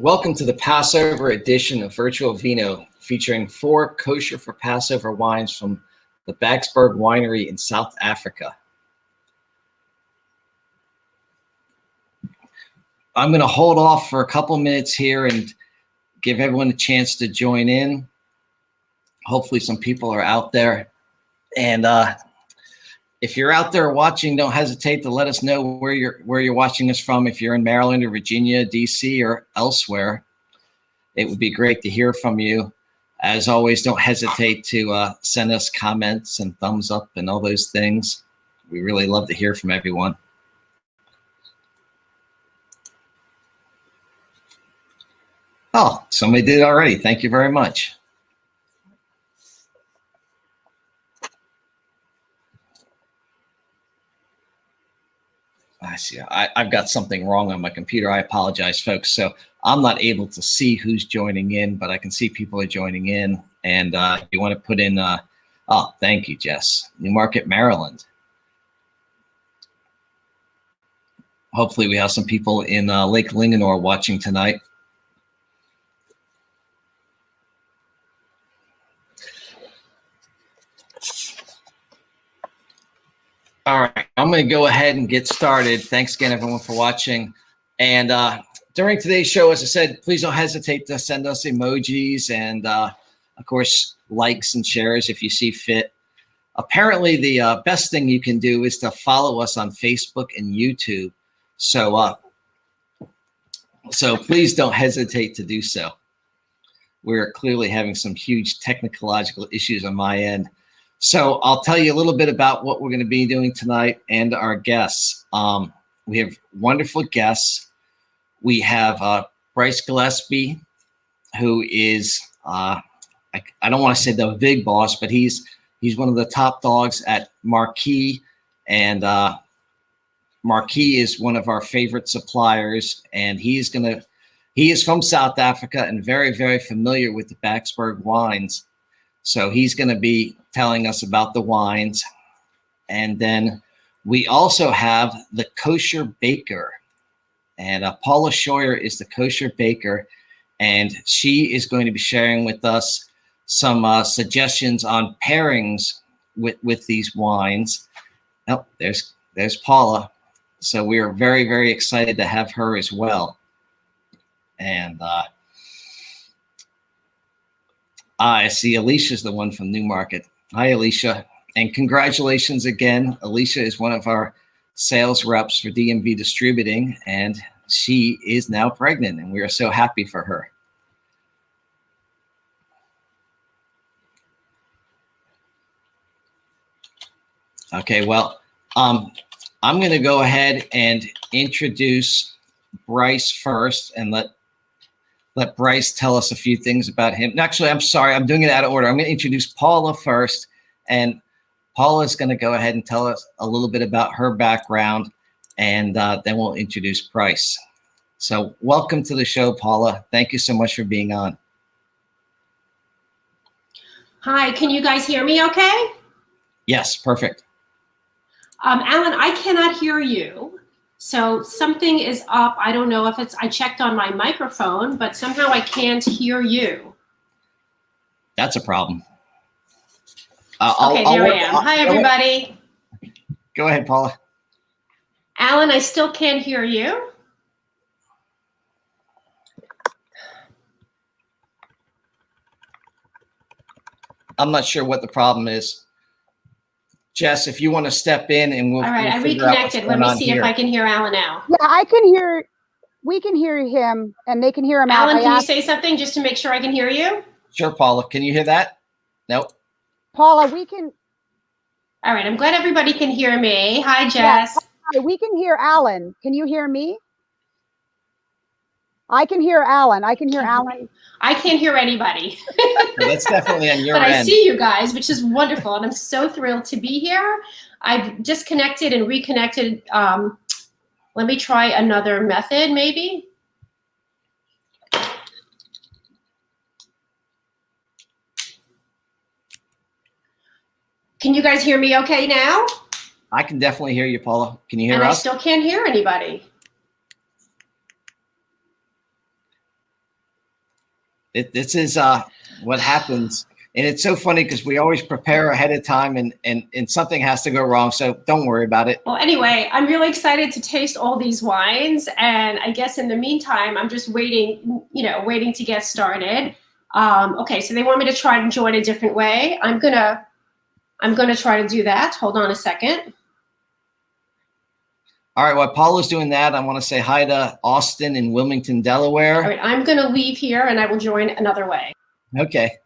Welcome to the Passover edition of Virtual Vino, featuring 4 kosher for Passover wines from the Backsberg Winery in South Africa. I'm going to hold off for a couple minutes here and give everyone a chance to join in. Hopefully some people are out there. And if you're out there watching, don't hesitate to let us know where you're watching us from. If you're in Maryland or Virginia, DC, or elsewhere, it would be great to hear from you. As always, don't hesitate to send us comments and thumbs up and all those things. We really love to hear from everyone. Oh, somebody did already. Thank you very much. I see. I've got something wrong on my computer. I apologize, folks. So I'm not able to see who's joining in, but I can see people are joining in. And you want to put in, oh, thank you, Jess. Newmarket, Maryland. Hopefully we have some people in Lake Linganore watching tonight. All right, I'm going to go ahead and get started. Thanks again, everyone, for watching. And during today's show, as I said, please don't hesitate to send us emojis and, of course, likes and shares if you see fit. Apparently, the best thing you can do is to follow us on Facebook and YouTube. So please don't hesitate to do so. We're clearly having some huge technological issues on my end. So I'll tell you a little bit about what we're going to be doing tonight and our guests. We have wonderful guests. We have Bryce Gillespie, who is, I don't want to say the big boss, but he's one of the top dogs at Marquee. And Marquee is one of our favorite suppliers. And he is from South Africa and very, very familiar with the Backsberg wines. So he's going to be telling us about the wines. And then we also have the Kosher Baker. And Paula Scheuer is the Kosher Baker. And she is going to be sharing with us some suggestions on pairings with these wines. Oh, there's Paula. So we are very, very excited to have her as well. And I see Alicia's the one from Newmarket. Hi, Alicia. And congratulations again. Alicia is one of our sales reps for DMV Distributing, and she is now pregnant, and we are so happy for her. Okay, well, I'm going to go ahead and introduce Bryce first and let Bryce tell us a few things about him. Actually, I'm sorry, I'm doing it out of order. I'm going to introduce Paula first, and Paula is going to go ahead and tell us a little bit about her background, and then we'll introduce Bryce. So welcome to the show, Paula. Thank you so much for being on. Hi, can you guys hear me okay? Yes, perfect. Alan, I cannot hear you. So something is up. I don't know if I checked on my microphone, but somehow I can't hear you. That's a problem. Okay, there I am. Hi, everybody. Go ahead, Paula. Alan, I still can't hear you. I'm not sure what the problem is. Jess, if you want to step in and we'll. All right, I reconnected. Let me see if I can hear Alan now. Yeah, I can hear. We can hear him, and they can hear him. Alan, can you say something just to make sure I can hear you? Sure, Paula. Can you hear that? Nope. Paula, we can. All right, I'm glad everybody can hear me. Hi, Jess. Yeah, we can hear Alan. Can you hear me? I can hear Alan. I can hear Alan. I can't hear anybody. That's definitely on your end. But I end. see you guys, which is wonderful, and I'm so thrilled to be here. I've disconnected and reconnected. Let me try another method, maybe. Can you guys hear me okay now? I can definitely hear you, Paula. Can you hear us? And I still can't hear anybody. This is what happens. And it's so funny because we always prepare ahead of time and something has to go wrong. So don't worry about it. Well, anyway, I'm really excited to taste all these wines. And I guess in the meantime, I'm just waiting to get started. Okay, so they want me to try to join a different way. I'm gonna try to do that. Hold on a second. All right, while Paula's doing that, I want to say hi to Austin in Wilmington, Delaware. All right, I'm gonna leave here and I will join another way. Okay.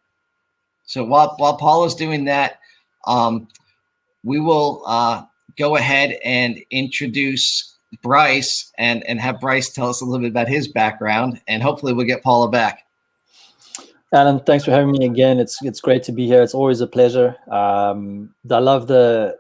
So while Paula's doing that, we will go ahead and introduce Bryce and have Bryce tell us a little bit about his background, and hopefully we'll get Paula back. Alan, thanks for having me again. It's great to be here. It's always a pleasure. I love the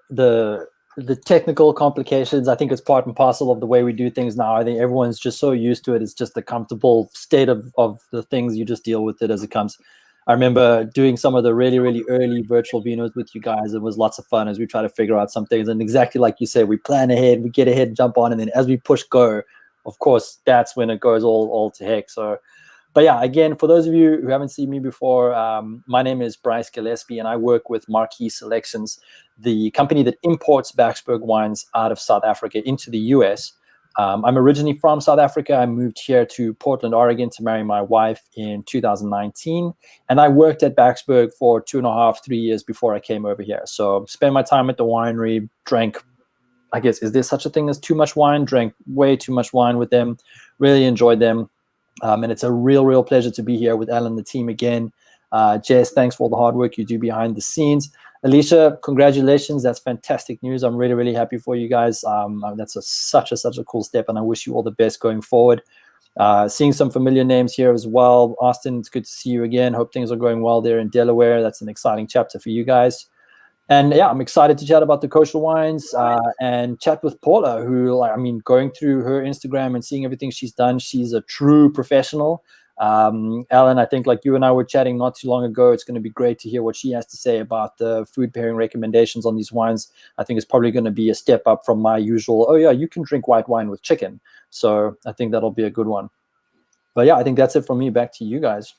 technical complications. I think it's part and parcel of the way we do things now. I think everyone's just so used to it. It's just the comfortable state of the things. You just deal with it as it comes. I remember doing some of the really, really early virtual Vinos with you guys. It was lots of fun as we try to figure out some things. And exactly like you said, we plan ahead, we get ahead, jump on, and then as we push go, of course, that's when it goes all to heck. So, but yeah, again, for those of you who haven't seen me before, my name is Bryce Gillespie, and I work with Marquee Selections, the company that imports Backsberg wines out of South Africa into the US. I'm originally from South Africa. I moved here to Portland, Oregon to marry my wife in 2019. And I worked at Backsberg for 2.5, 3 years before I came over here. So spent my time at the winery, drank, I guess, is there such a thing as too much wine? Drank way too much wine with them. Really enjoyed them. And it's a real pleasure to be here with Alan and the team again. Jess, thanks for all the hard work you do behind the scenes. Alicia, congratulations. That's fantastic news. I'm really happy for you guys. That's such a cool step, and I wish you all the best going forward. Seeing some familiar names here as well. Austin, it's good to see you again. Hope things are going well there in Delaware. That's an exciting chapter for you guys. And yeah, I'm excited to chat about the kosher wines and chat with Paula, who, going through her Instagram and seeing everything she's done, she's a true professional. Alan, I think like you and I were chatting not too long ago, it's going to be great to hear what she has to say about the food pairing recommendations on these wines. I think it's probably going to be a step up from my usual, oh yeah, you can drink white wine with chicken. So I think that'll be a good one. But yeah, I think that's it from me. Back to you guys.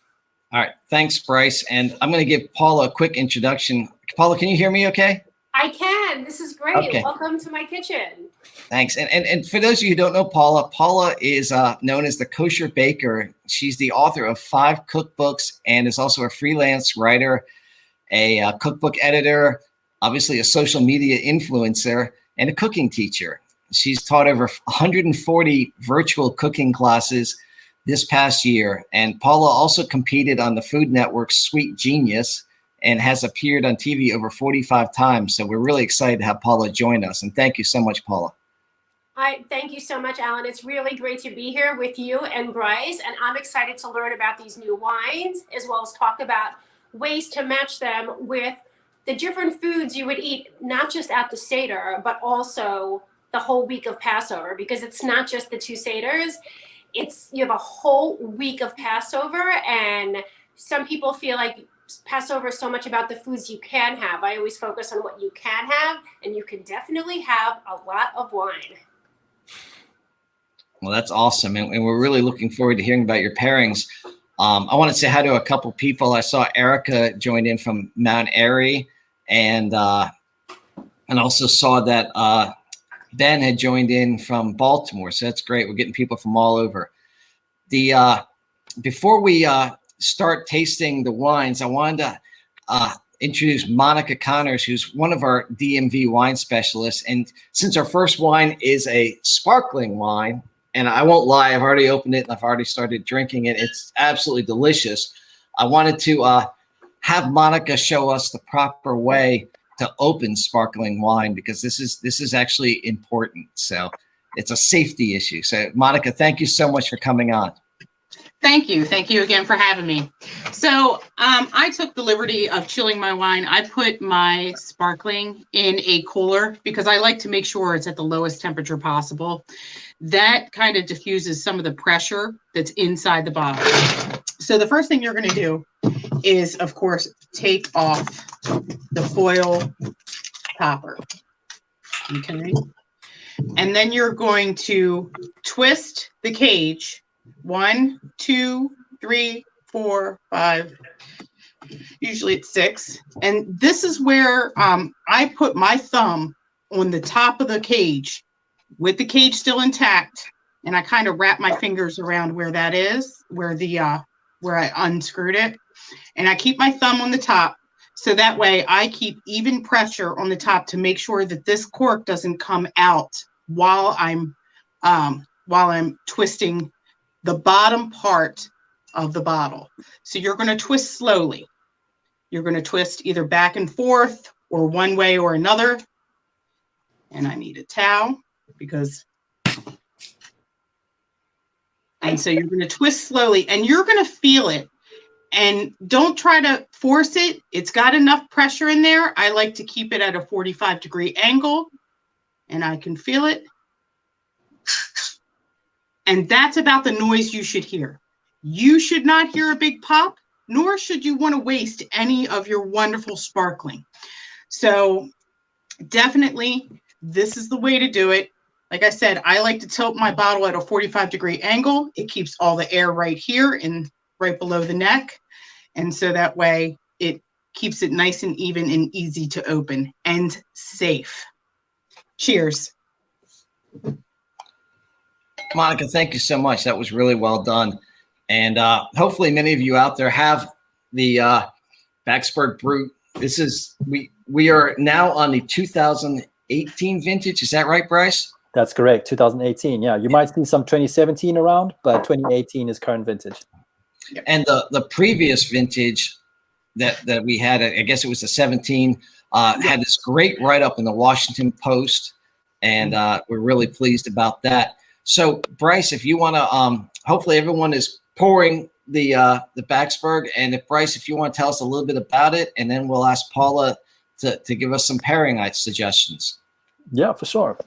All right. Thanks, Bryce. And I'm going to give Paula a quick introduction. Paula, can you hear me okay? I can. This is great. Okay. Welcome to my kitchen. Thanks. And for those of you who don't know Paula is known as the Kosher Baker. She's the author of 5 cookbooks and is also a freelance writer, a cookbook editor, obviously a social media influencer, and a cooking teacher. She's taught over 140 virtual cooking classes this past year. And Paula also competed on the Food Network's Sweet Genius and has appeared on TV over 45 times. So we're really excited to have Paula join us. And thank you so much, Paula. Thank you so much, Alan. It's really great to be here with you and Bryce. And I'm excited to learn about these new wines, as well as talk about ways to match them with the different foods you would eat, not just at the Seder, but also the whole week of Passover, because it's not just the 2 Seders. You have a whole week of Passover, and some people feel like Passover is so much about the foods you can have. I always focus on what you can have, and you can definitely have a lot of wine. Well, that's awesome. And we're really looking forward to hearing about your pairings. I want to say hi to a couple people. I saw Erica join in from Mount Airy, and also saw that Ben had joined in from Baltimore. So that's great. We're getting people from all over. Before we start tasting the wines, I wanted to introduce Monica Connors, who's one of our DMV wine specialists. And since our first wine is a sparkling wine, and I won't lie, I've already opened it and I've already started drinking it. It's absolutely delicious. I wanted to have Monica show us the proper way to open sparkling wine, because this is actually important. So it's a safety issue. So Monica, thank you so much for coming on. Thank you. Thank you again for having me. So I took the liberty of chilling my wine. I put my sparkling in a cooler because I like to make sure it's at the lowest temperature possible. That kind of diffuses some of the pressure that's inside the bottle. So the first thing you're going to do is, of course, take off the foil topper. Okay. And then you're going to twist the cage 1, 2, 3, 4, 5, usually it's 6. And this is where I put my thumb on the top of the cage with the cage still intact. And I kind of wrap my fingers around where that is, where I unscrewed it. And I keep my thumb on the top. So that way I keep even pressure on the top to make sure that this cork doesn't come out while I'm twisting the bottom part of the bottle. So you're going to twist slowly. You're going to twist either back and forth or one way or another. And I need a towel and so you're going to twist slowly and you're going to feel it. And don't try to force it. It's got enough pressure in there. I like to keep it at a 45-degree angle and I can feel it. And that's about the noise you should hear. You should not hear a big pop, nor should you want to waste any of your wonderful sparkling. So definitely, this is the way to do it. Like I said, I like to tilt my bottle at a 45-degree angle. It keeps all the air right here and right below the neck. And so that way it keeps it nice and even and easy to open and safe. Cheers. Monica, thank you so much. That was really well done. And hopefully many of you out there have the Backsberg Brut. This is, we are now on the 2018 vintage. Is that right, Bryce? That's correct. 2018. Yeah, you might see some 2017 around, but 2018 is current vintage. And the previous vintage that we had, I guess it was the 17, had this great write-up in the Washington Post, and we're really pleased about that. So, Bryce, if you want to, hopefully everyone is pouring the Backsberg, and if Bryce, if you want to tell us a little bit about it, and then we'll ask Paula to give us some pairing suggestions. Yeah, for sure.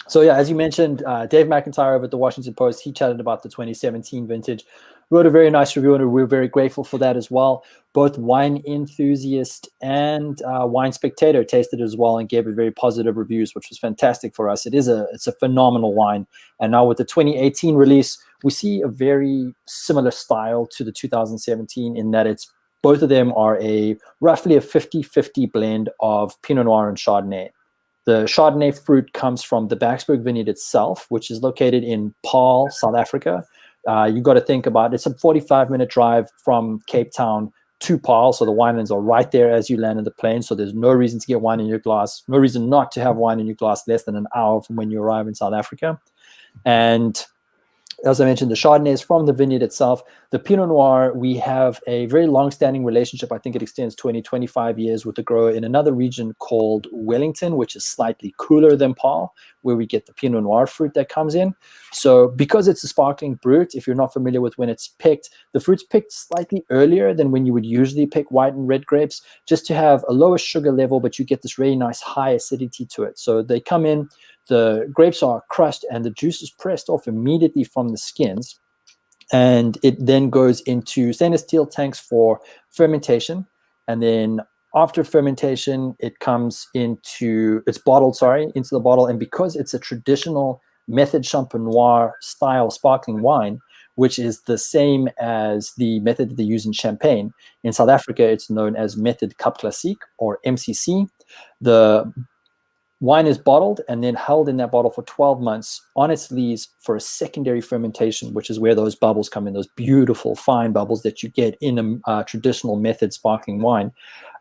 So yeah, as you mentioned, Dave McIntyre over at the Washington Post, he chatted about the 2017 vintage, wrote a very nice review, and we're very grateful for that as well. Both Wine Enthusiast and Wine Spectator tasted it as well and gave it very positive reviews, which was fantastic for us. It's a phenomenal wine. And now with the 2018 release, we see a very similar style to the 2017 in that both of them are roughly a 50-50 blend of Pinot Noir and Chardonnay. The Chardonnay fruit comes from the Backsberg vineyard itself, which is located in Paarl, South Africa. You got to think about it's a 45-minute drive from Cape Town to Paarl, so the winelands are right there as you land in the plane. So there's no reason to get wine in your glass, no reason not to have wine in your glass less than an hour from when you arrive in South Africa. And as I mentioned, the Chardonnay is from the vineyard itself. The Pinot Noir, we have a very long-standing relationship. I think it extends 20, 25 years with the grower in another region called Wellington, which is slightly cooler than Paarl, where we get the Pinot Noir fruit that comes in. So because it's a sparkling Brut, if you're not familiar with when it's picked, the fruit's picked slightly earlier than when you would usually pick white and red grapes, just to have a lower sugar level, but you get this really nice high acidity to it. So they come in, the grapes are crushed, and the juice is pressed off immediately from the skins. And it then goes into stainless steel tanks for fermentation. And then after fermentation, it's bottled, into the bottle. And because it's a traditional method champenois style sparkling wine, which is the same as the method that they use in Champagne, in South Africa, it's known as method Cup Classique, or MCC. The wine is bottled and then held in that bottle for 12 months on its lees for a secondary fermentation, which is where those bubbles come in, those beautiful fine bubbles that you get in a traditional method sparkling wine.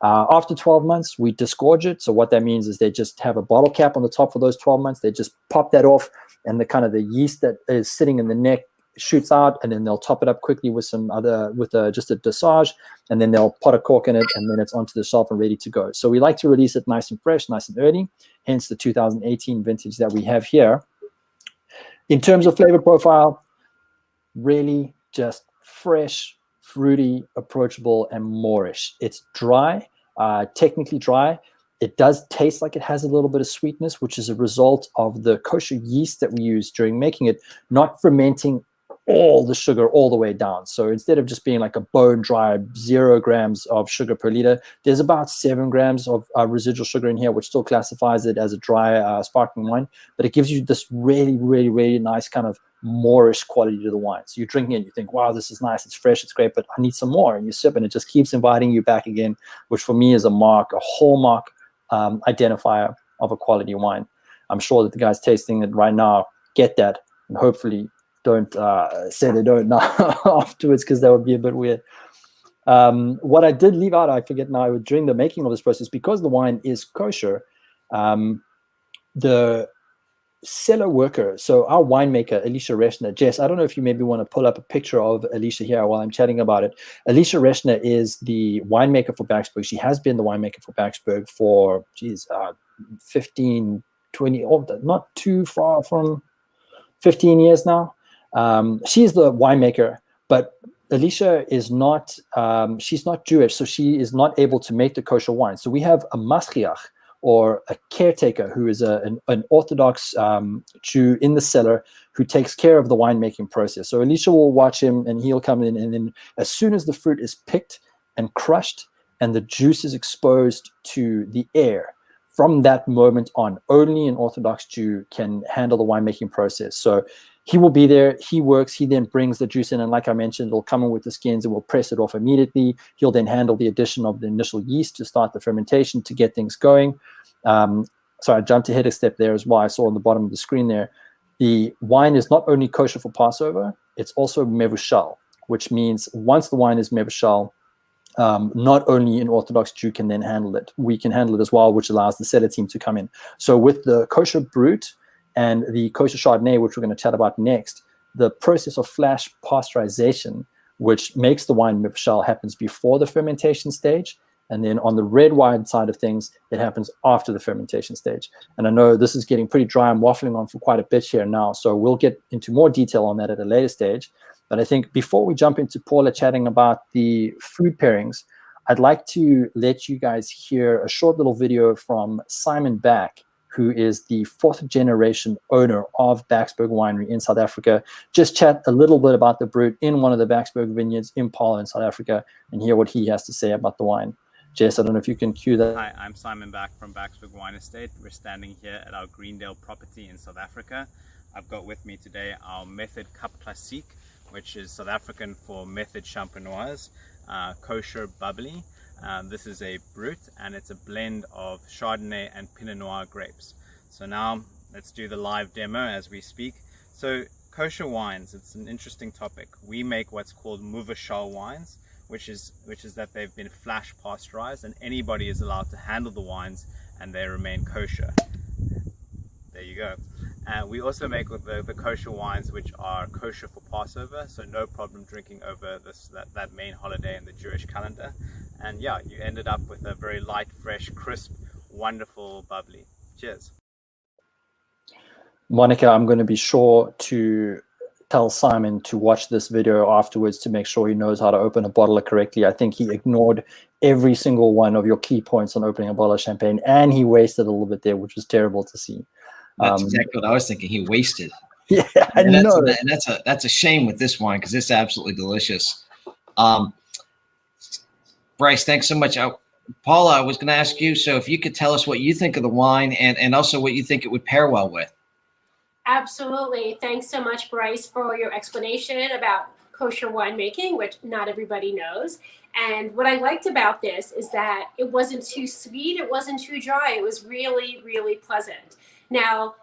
After 12 months, we disgorge it. So what that means is they just have a bottle cap on the top for those 12 months. They just pop that off, and the yeast that is sitting in the neck shoots out, and then they'll top it up quickly with just a dosage, and then they'll pot a cork in it, and then it's onto the shelf and ready to go. So we like to release it nice and fresh, nice and early, hence the 2018 vintage that we have here. In terms of flavor profile, really just fresh, fruity, approachable, and moreish. It's dry, technically dry. It does taste like it has a little bit of sweetness, which is a result of the kosher yeast that we use during making it, not fermenting all the sugar all the way down. So instead of just being like a bone dry 0 grams of sugar per liter, there's about 7 grams of residual sugar in here, which still classifies it as a dry sparkling wine, but it gives you this really, really, really nice kind of Moorish quality to the wine. So you're drinking it, you think, wow, this is nice, it's fresh, it's great, but I need some more. And you sip and it just keeps inviting you back again, which for me is a hallmark identifier of a quality wine. I'm sure that the guys tasting it right now get that, and hopefully don't say they don't now afterwards, because that would be a bit weird. What I did leave out, I forget now, during the making of this process, because the wine is kosher, the cellar worker, so our winemaker, Alicia Reshner, Jess, I don't know if you maybe want to pull up a picture of Alicia here while I'm chatting about it. Alicia Reshner is the winemaker for Backsberg. She has been the winemaker for Backsberg for, 15, 20, not too far from 15 years now. She's the winemaker, but Alicia is not, she's not Jewish, so she is not able to make the kosher wine. So we have a maschriach, or a caretaker, who is an Orthodox Jew in the cellar who takes care of the winemaking process. So Alicia will watch him, and he'll come in, and then as soon as the fruit is picked and crushed and the juice is exposed to the air, from that moment on, only an Orthodox Jew can handle the winemaking process. So he will be there, he works, he then brings the juice in, and like I mentioned, it'll come in with the skins, and we'll press it off immediately. He'll then handle the addition of the initial yeast to start the fermentation to get things going. So I jumped ahead a step there as well. I saw on the bottom of the screen there, the wine is not only kosher for Passover, it's also mevushal, which means once the wine is mevushal, not only an Orthodox Jew can then handle it, we can handle it as well, which allows the cellar team to come in. So with the kosher Brut and the kosher Chardonnay, which we're going to chat about next, the process of flash pasteurization, which makes the wine mevushal, happens before the fermentation stage. And then on the red wine side of things, it happens after the fermentation stage. And I know this is getting pretty dry. I'm waffling on for quite a bit here now, so we'll get into more detail on that at a later stage. But I think before we jump into Paarl chatting about the food pairings, I'd like to let you guys hear a short little video from Simon Back, who is the 4th generation owner of Backsberg Winery in South Africa. Just chat a little bit about the Brut in one of the Backsberg vineyards in Paarl in South Africa, and hear what he has to say about the wine. Jess, I don't know if you can cue that. Hi, I'm Simon Back from Backsberg Wine Estate. We're standing here at our Greendale property in South Africa. I've got with me today our Method Cup Classique, which is South African for Method Champenoise, kosher bubbly. This is a Brut, and it's a blend of Chardonnay and Pinot Noir grapes. So now let's do the live demo as we speak. So kosher wines, it's an interesting topic. We make what's called mevushal wines, which is that they've been flash pasteurized, and anybody is allowed to handle the wines and they remain kosher. There you go. We also make the kosher wines which are kosher for Passover, so no problem drinking over that main holiday in the Jewish calendar. And yeah, you ended up with a very light, fresh, crisp, wonderful bubbly. Cheers. Monica, I'm going to be sure to tell Simon to watch this video afterwards to make sure he knows how to open a bottle correctly. I think he ignored every single one of your key points on opening a bottle of champagne, and he wasted a little bit there, which was terrible to see. That's exactly what I was thinking. He wasted. Yeah, I know. And that's a shame with this wine, because it's absolutely delicious. Bryce, thanks so much. Paula, I was going to ask you, so if you could tell us what you think of the wine, and also what you think it would pair well with. Absolutely. Thanks so much, Bryce, for your explanation about kosher winemaking, which not everybody knows. And what I liked about this is that it wasn't too sweet, it wasn't too dry. It was really, really pleasant. Now,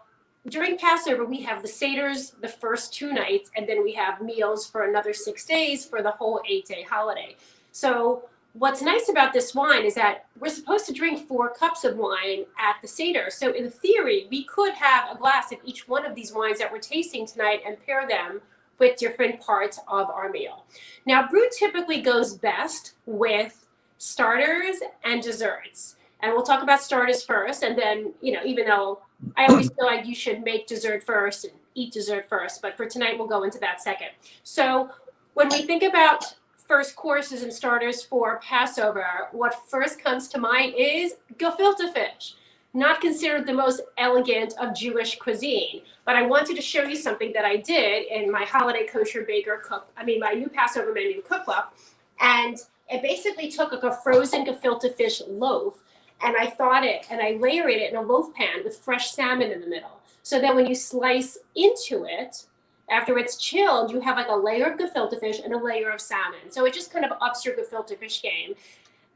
during Passover, we have the Seders the first 2 nights, and then we have meals for another 6 days for the whole 8-day holiday. So what's nice about this wine is that we're supposed to drink 4 cups of wine at the Seder. So in theory, we could have a glass of each one of these wines that we're tasting tonight and pair them with different parts of our meal. Now, Brut typically goes best with starters and desserts. And we'll talk about starters first. And then, even though I always feel like you should make dessert first and eat dessert first, but for tonight, we'll go into that second. So when we think about first courses and starters for Passover, what first comes to mind is Gefilte Fish. not considered the most elegant of Jewish cuisine. But I wanted to show you something that I did in my holiday Kosher Baker my new Passover menu cookbook. And it basically took like a frozen gefilte fish loaf, and I thawed it and I layered it in a loaf pan with fresh salmon in the middle. So that when you slice into it, after it's chilled, you have like a layer of gefilte fish and a layer of salmon. So it just kind of ups your gefilte fish game.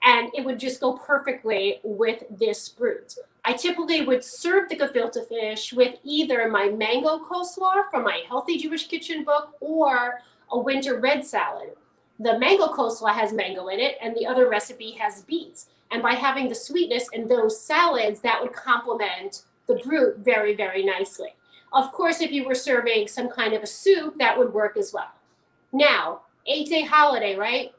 And it would just go perfectly with this Brut. I typically would serve the gefilte fish with either my mango coleslaw from my Healthy Jewish Kitchen book or a winter red salad. The mango coleslaw has mango in it, and the other recipe has beets. And by having the sweetness in those salads, that would complement the Brut very, very nicely. Of course, if you were serving some kind of a soup, that would work as well. Now, 8-day holiday, right?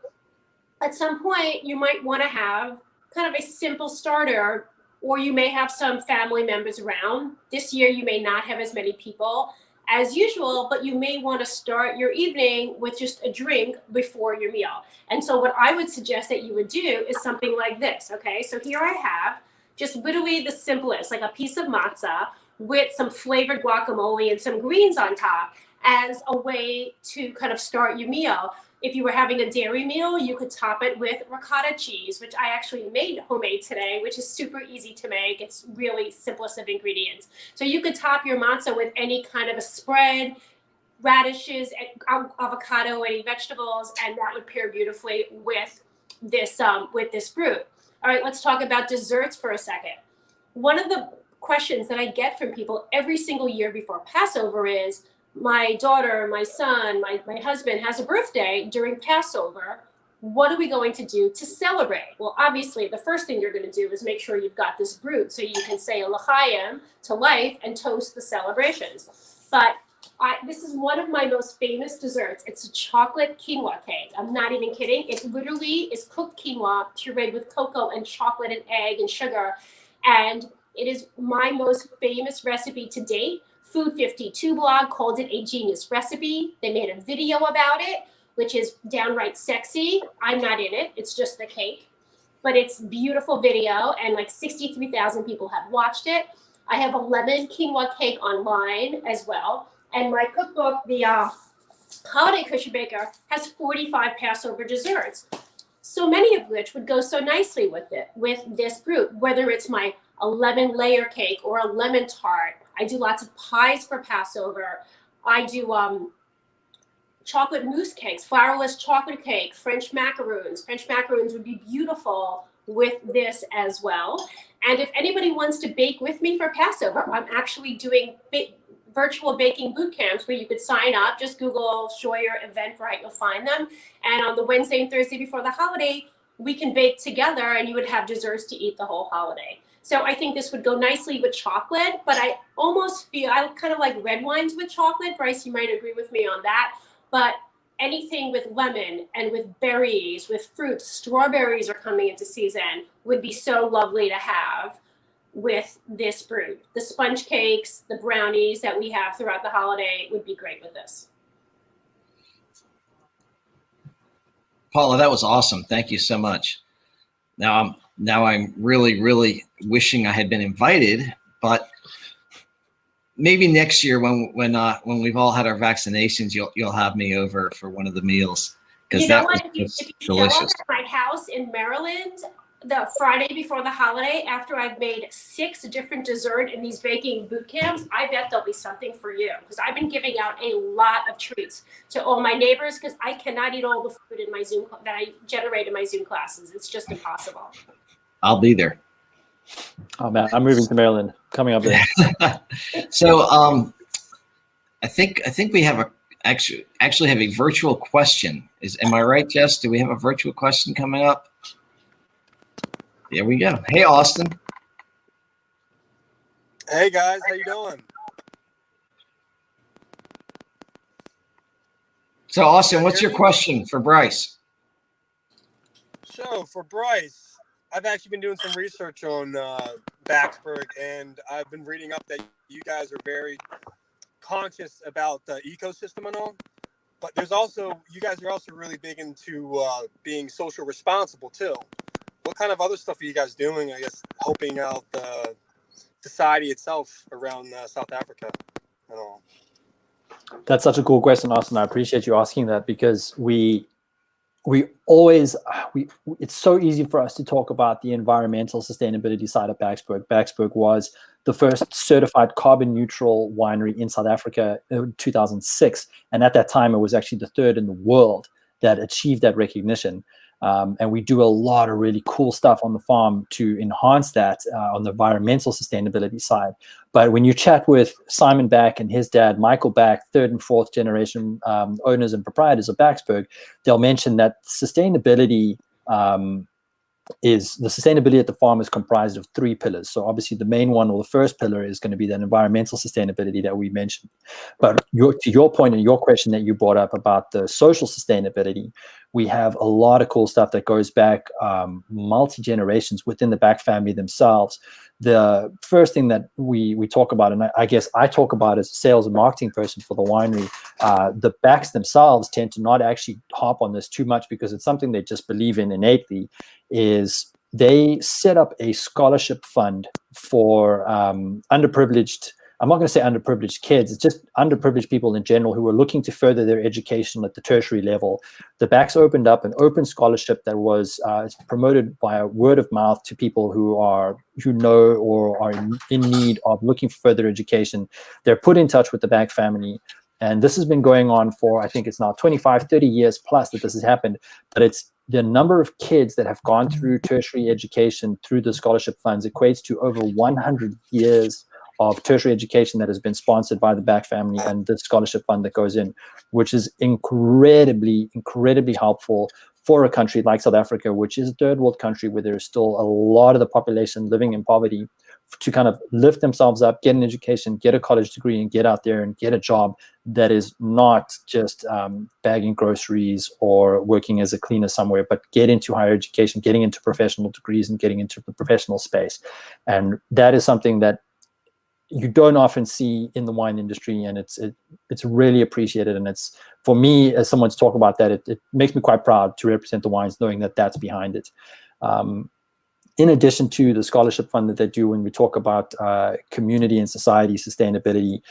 At some point, you might want to have kind of a simple starter, or you may have some family members around. This year, you may not have as many people as usual, but you may want to start your evening with just a drink before your meal. And so what I would suggest that you would do is something like this, okay? So here I have just literally the simplest, like a piece of matzah with some flavored guacamole and some greens on top as a way to kind of start your meal. If you were having a dairy meal, you could top it with ricotta cheese, which I actually made homemade today, which is super easy to make. It's really simplest of ingredients. So you could top your matzah with any kind of a spread, radishes, avocado, any vegetables, and that would pair beautifully with this Brut. All right, let's talk about desserts for a second. One of the questions that I get from people every single year before Passover is, my daughter, my son, my husband has a birthday during Passover. What are we going to do to celebrate? Well, obviously, the first thing you're going to do is make sure you've got this Brut so you can say l'chaim to life and toast the celebrations. But this is one of my most famous desserts. It's a chocolate quinoa cake. I'm not even kidding. It literally is cooked quinoa pureed with cocoa and chocolate and egg and sugar. And it is my most famous recipe to date. Food 52 blog called it a genius recipe. They made a video about it, which is downright sexy. I'm not in it. It's just the cake. But it's beautiful video, and like 63,000 people have watched it. I have a lemon quinoa cake online as well. And my cookbook, the Holiday Kosher Baker, has 45 Passover desserts, so many of which would go so nicely with this Brut, whether it's my a lemon layer cake or a lemon tart. I do lots of pies for Passover. I do chocolate mousse cakes, flourless chocolate cake, French macaroons. French macaroons would be beautiful with this as well. And if anybody wants to bake with me for Passover, I'm actually doing virtual baking boot camps where you could sign up. Just Google Scheuer Eventbrite, you'll find them. And on the Wednesday and Thursday before the holiday, we can bake together and you would have desserts to eat the whole holiday. So I think this would go nicely with chocolate, but I almost feel, I kind of like red wines with chocolate. Bryce, you might agree with me on that. But anything with lemon and with berries, with fruits, strawberries are coming into season, would be so lovely to have with this Brut. The sponge cakes, the brownies that we have throughout the holiday would be great with this. Paula, that was awesome. Thank you so much. Now I'm really, really wishing I had been invited, but maybe next year when we've all had our vaccinations, you'll have me over for one of the meals, because that was just delicious. Show up at my house in Maryland the Friday before the holiday, after I've made 6 different dessert in these baking boot camps, I bet there'll be something for you, because I've been giving out a lot of treats to all my neighbors, because I cannot eat all the food in my Zoom that I generate in my Zoom classes. It's just impossible. I'll be there. Oh man, I'm moving to Maryland. Coming up there. So I think we have actually have a virtual question. Am I right, Jess? Do we have a virtual question coming up? There we go. Hey, Austin. Hey guys, how you doing? So Austin, what's your question for Bryce? So for Bryce, I've actually been doing some research on Backsberg, and I've been reading up that you guys are very conscious about the ecosystem and all. But you guys are also really big into being social responsible too. What kind of other stuff are you guys doing, I guess, helping out the society itself around South Africa and all? That's such a cool question, Austin. I appreciate you asking that, because we always it's so easy for us to talk about the environmental sustainability side of Backsberg. Backsberg was the first certified carbon neutral winery in South Africa in 2006, and at that time it was actually the third in the world that achieved that recognition. And we do a lot of really cool stuff on the farm to enhance that on the environmental sustainability side. But when you chat with Simon Back and his dad, Michael Back, third and fourth generation owners and proprietors of Backsberg, they'll mention that sustainability at the farm is comprised of three pillars. So obviously the main one, or the first pillar, is going to be that environmental sustainability that we mentioned. But to your point and your question that you brought up about the social sustainability, we have a lot of cool stuff that goes back multi-generations within the Back family themselves. The first thing that we talk about, and I guess I talk about as a sales and marketing person for the winery, the Backs themselves tend to not actually harp on this too much because it's something they just believe in innately, is they set up a scholarship fund for underprivileged, I'm not going to say underprivileged kids, it's just underprivileged people in general who are looking to further their education at the tertiary level. The Backs opened up an open scholarship that was promoted by word of mouth to people who know or are in need of looking for further education. They're put in touch with the Back family. And this has been going on for, I think it's now 25, 30 years plus that this has happened. But it's the number of kids that have gone through tertiary education through the scholarship funds equates to over 100 years of tertiary education that has been sponsored by the Back family and the scholarship fund that goes in, which is incredibly, incredibly helpful for a country like South Africa, which is a third world country where there's still a lot of the population living in poverty, to kind of lift themselves up, get an education, get a college degree, and get out there and get a job that is not just bagging groceries or working as a cleaner somewhere, but get into higher education, getting into professional degrees and getting into the professional space. And that is something that you don't often see in the wine industry, and it's really appreciated. And it's, for me, as someone to talk about that, it makes me quite proud to represent the wines, knowing that that's behind it. In addition to the scholarship fund that they do, when we talk about community and society sustainability,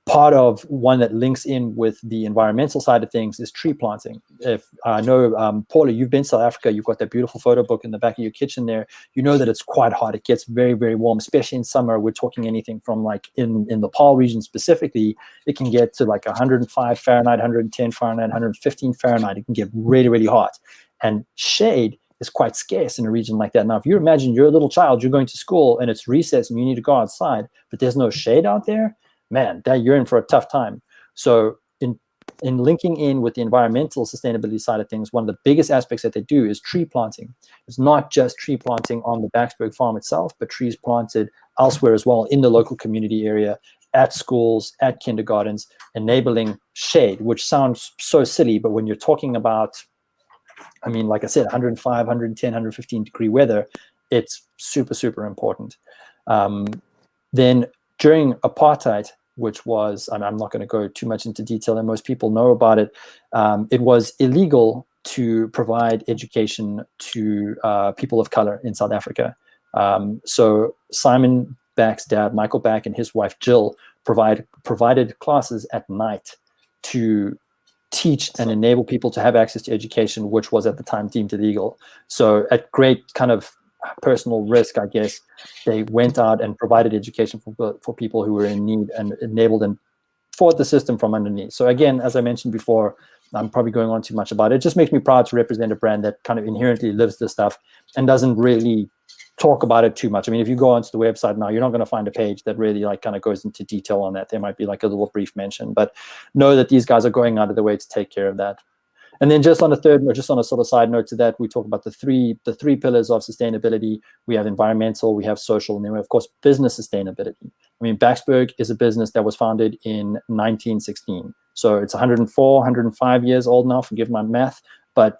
part of one that links in with the environmental side of things is tree planting. If I know, Paula, you've been to South Africa, you've got that beautiful photo book in the back of your kitchen there. You know that it's quite hot. It gets very, very warm, especially in summer. We're talking anything from, like, in the Paarl region specifically, it can get to like 105 Fahrenheit, 110 Fahrenheit, 115 Fahrenheit. It can get really, really hot. And shade is quite scarce in a region like that. Now, if you imagine you're a little child, you're going to school and it's recess and you need to go outside, but there's no shade out there, man, that you're in for a tough time. So in linking in with the environmental sustainability side of things, one of the biggest aspects that they do is tree planting. It's not just tree planting on the Backsberg farm itself, but trees planted elsewhere as well in the local community area, at schools, at kindergartens, enabling shade, which sounds so silly, but when you're talking about, I mean, like I said, 105, 110, 115 degree weather, it's super, super important. Then during apartheid, which was, and I'm not going to go too much into detail, and most people know about it, it was illegal to provide education to people of color in South Africa. So Simon Back's dad, Michael Back, and his wife, Jill, provided classes at night to teach and enable people to have access to education, which was at the time deemed illegal. So at great kind of personal risk, I guess, they went out and provided education for people who were in need and enabled them, fought the system from underneath. So again, as I mentioned before, I'm probably going on too much about it. It just makes me proud to represent a brand that kind of inherently lives this stuff and doesn't really talk about it too much. I mean, if you go onto the website now, you're not going to find a page that really like kind of goes into detail on that. There might be like a little brief mention, but know that these guys are going out of their way to take care of that. And then just on a third, or just on a sort of side note to that, we talk about the three pillars of sustainability. We have environmental, we have social, and then we have, of course, business sustainability. I mean, Backsberg is a business that was founded in 1916. So it's 104, 105 years old now, forgive my math. But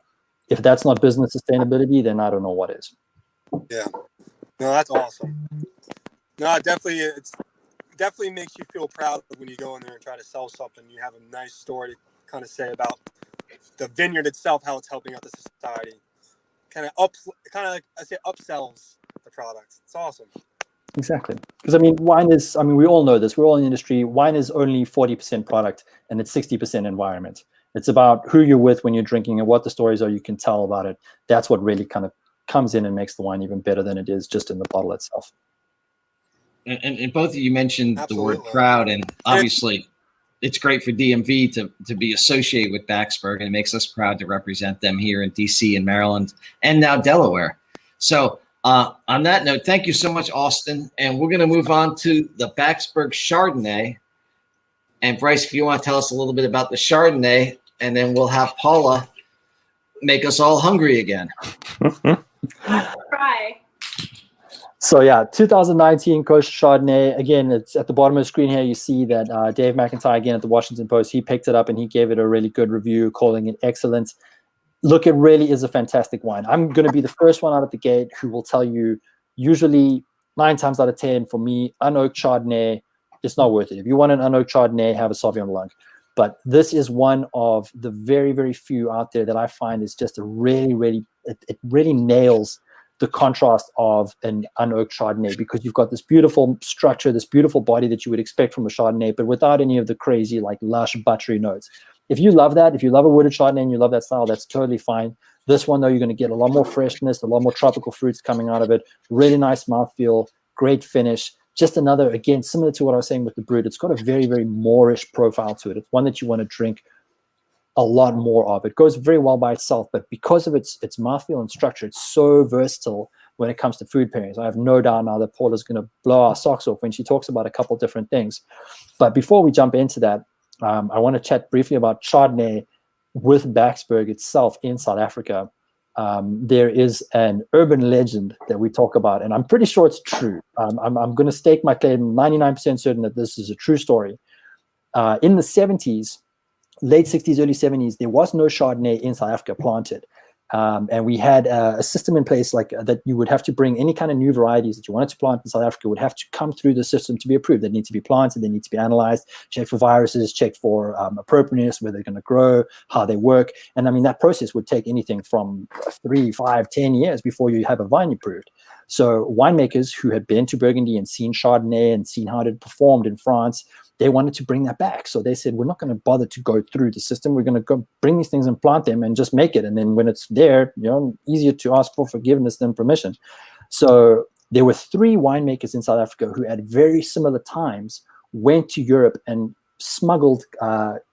if that's not business sustainability, then I don't know what is. Yeah. No, that's awesome. No, it definitely makes you feel proud when you go in there and try to sell something. You have a nice story to kind of say about the vineyard itself, how it's helping out the society. Kind of like I say, upsells the product. It's awesome. Exactly. Because, I mean, we all know this. We're all in the industry. Wine is only 40% product and it's 60% environment. It's about who you're with when you're drinking and what the stories are you can tell about it. That's what really kind of comes in and makes the wine even better than it is just in the bottle itself. And both of you mentioned Absolutely. the word proud, and obviously it's great for DMV to be associated with Backsberg, and it makes us proud to represent them here in DC and Maryland and now Delaware. So on that note, thank you so much, Austin. And we're going to move on to the Backsberg Chardonnay. And Bryce, if you want to tell us a little bit about the Chardonnay, and then we'll have Paula make us all hungry again. Try. So yeah, 2019 Kosher Chardonnay. Again, it's at the bottom of the screen here. You see that Dave McIntyre, again at the Washington Post, he picked it up and he gave it a really good review, calling it excellent. Look, it really is a fantastic wine. I'm going to be the first one out of the gate who will tell you, usually 9 times out of 10, for me, unoaked Chardonnay, it's not worth it. If you want an unoaked Chardonnay, have a Sauvignon Blanc. But this is one of the very, very few out there that I find is just a really, really, it really nails the contrast of an unoaked Chardonnay, because you've got this beautiful structure, this beautiful body that you would expect from a Chardonnay, but without any of the crazy, like, lush, buttery notes. If you love that, if you love a wooded Chardonnay and you love that style, that's totally fine. This one, though, you're going to get a lot more freshness, a lot more tropical fruits coming out of it, really nice mouthfeel, great finish. Just another, again, similar to what I was saying with the Brut, it's got a very, very Moorish profile to it. It's one that you want to drink a lot more of. It goes very well by itself, but because of its mouthfeel and structure, it's so versatile when it comes to food pairings. I have no doubt now that Paula's going to blow our socks off when she talks about a couple different things. But before we jump into that, I want to chat briefly about Chardonnay with Backsberg itself in South Africa. There is an urban legend that we talk about, and I'm pretty sure it's true. I'm going to stake my claim, 99% certain that this is a true story. In the 70s, late 60s, early 70s, there was no Chardonnay in South Africa planted. And we had a system in place like that. You would have to bring any kind of new varieties that you wanted to plant in South Africa would have to come through the system to be approved. They need to be planted, they need to be analyzed, checked for viruses, checked for appropriateness, where they're going to grow, how they work. And I mean, that process would take anything from 3, 5, 10 years before you have a vine approved. So winemakers who had been to Burgundy and seen Chardonnay and seen how it had performed in France, they wanted to bring that back. So they said, we're not going to bother to go through the system. We're going to go bring these things and plant them and just make it. And then when it's there, easier to ask for forgiveness than permission. So there were 3 winemakers in South Africa who at very similar times went to Europe and smuggled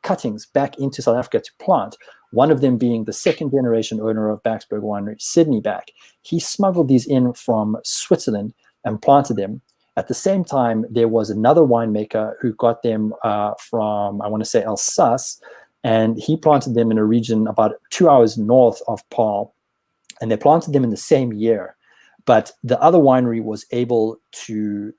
cuttings back into South Africa to plant. One of them being the 2nd generation owner of Backsberg Winery, Sydney Back. He smuggled these in from Switzerland and planted them. At the same time, there was another winemaker who got them from, I want to say, Alsace, and he planted them in a region about 2 hours north of Paarl, and they planted them in the same year. But the other winery was able to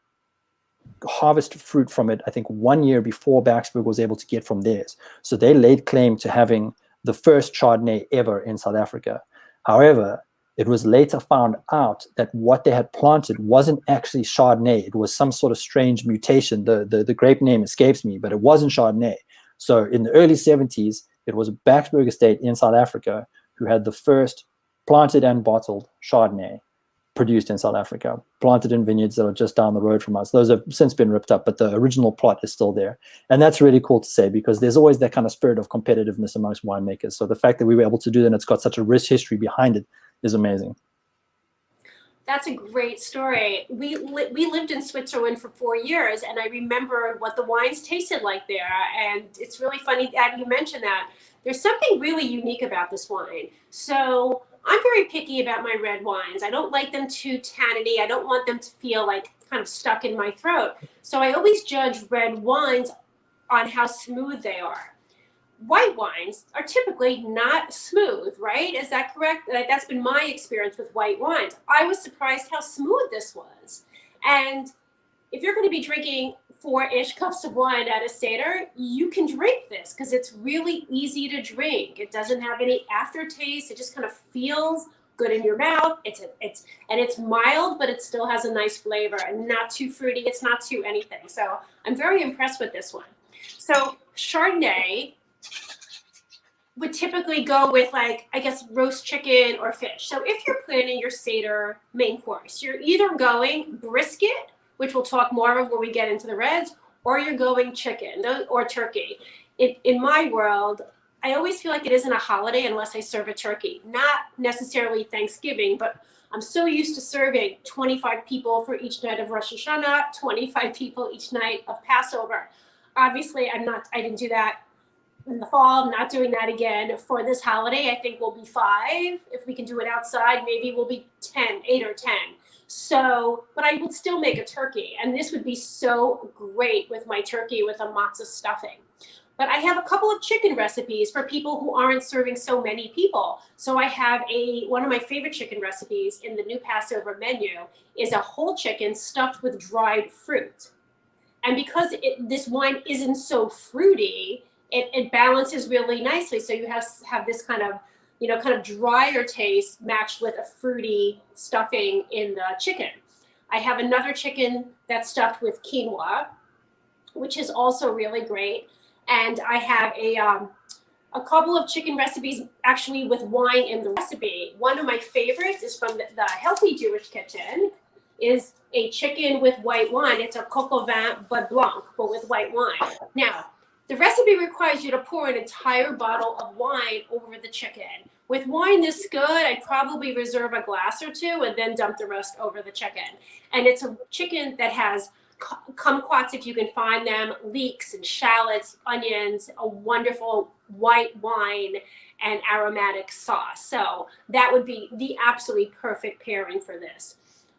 harvest fruit from it, I think, 1 year before Backsberg was able to get from theirs. So they laid claim to having the first Chardonnay ever in South Africa. However, it was later found out that what they had planted wasn't actually Chardonnay. It was some sort of strange mutation. The grape name escapes me, but it wasn't Chardonnay. So in the early 70s, it was a Backsberg estate in South Africa who had the first planted and bottled Chardonnay produced in South Africa, planted in vineyards that are just down the road from us. Those have since been ripped up, but the original plot is still there. And that's really cool to say, because there's always that kind of spirit of competitiveness amongst winemakers. So the fact that we were able to do that and it's got such a rich history behind it is amazing. That's a great story. We lived in Switzerland for 4 years, and I remember what the wines tasted like there. And it's really funny that you mentioned that. There's something really unique about this wine. So I'm very picky about my red wines. I don't like them too tanniny. I don't want them to feel like kind of stuck in my throat. So I always judge red wines on how smooth they are. White wines are typically not smooth, right? Is that correct? That's been my experience with white wines. I was surprised how smooth this was. And if you're going to be drinking 4-ish cups of wine at a Seder, you can drink this because it's really easy to drink. It doesn't have any aftertaste. It just kind of feels good in your mouth. It's mild, but it still has a nice flavor and not too fruity. It's not too anything. So I'm very impressed with this one. So Chardonnay would typically go with, like, I guess, roast chicken or fish. So if you're planning your Seder main course, you're either going brisket which we'll talk more of when we get into the reds, or you're going chicken or turkey. In my world, I always feel like it isn't a holiday unless I serve a turkey. Not necessarily Thanksgiving, but I'm so used to serving 25 people for each night of Rosh Hashanah, 25 people each night of Passover. Obviously, I didn't do that in the fall. I'm not doing that again for this holiday. I think we'll be 5. If we can do it outside, maybe we'll be 8 or 10. So, but I would still make a turkey. And this would be so great with my turkey with a matzah stuffing. But I have a couple of chicken recipes for people who aren't serving so many people. So I have one of my favorite chicken recipes in the new Passover menu is a whole chicken stuffed with dried fruit. And because this wine isn't so fruity, it balances really nicely. So you have this kind of drier taste matched with a fruity stuffing in the chicken. I have another chicken that's stuffed with quinoa, which is also really great. And I have a couple of chicken recipes actually with wine in the recipe. One of my favorites is from the Healthy Jewish Kitchen, is a chicken with white wine. It's a coq au vin but blanc, but with white wine. Now, the recipe requires you to pour an entire bottle of wine over the chicken. With wine this good, I'd probably reserve a glass or 2 and then dump the rest over the chicken. And it's a chicken that has kumquats, if you can find them, leeks and shallots, onions, a wonderful white wine, and aromatic sauce. So that would be the absolutely perfect pairing for this.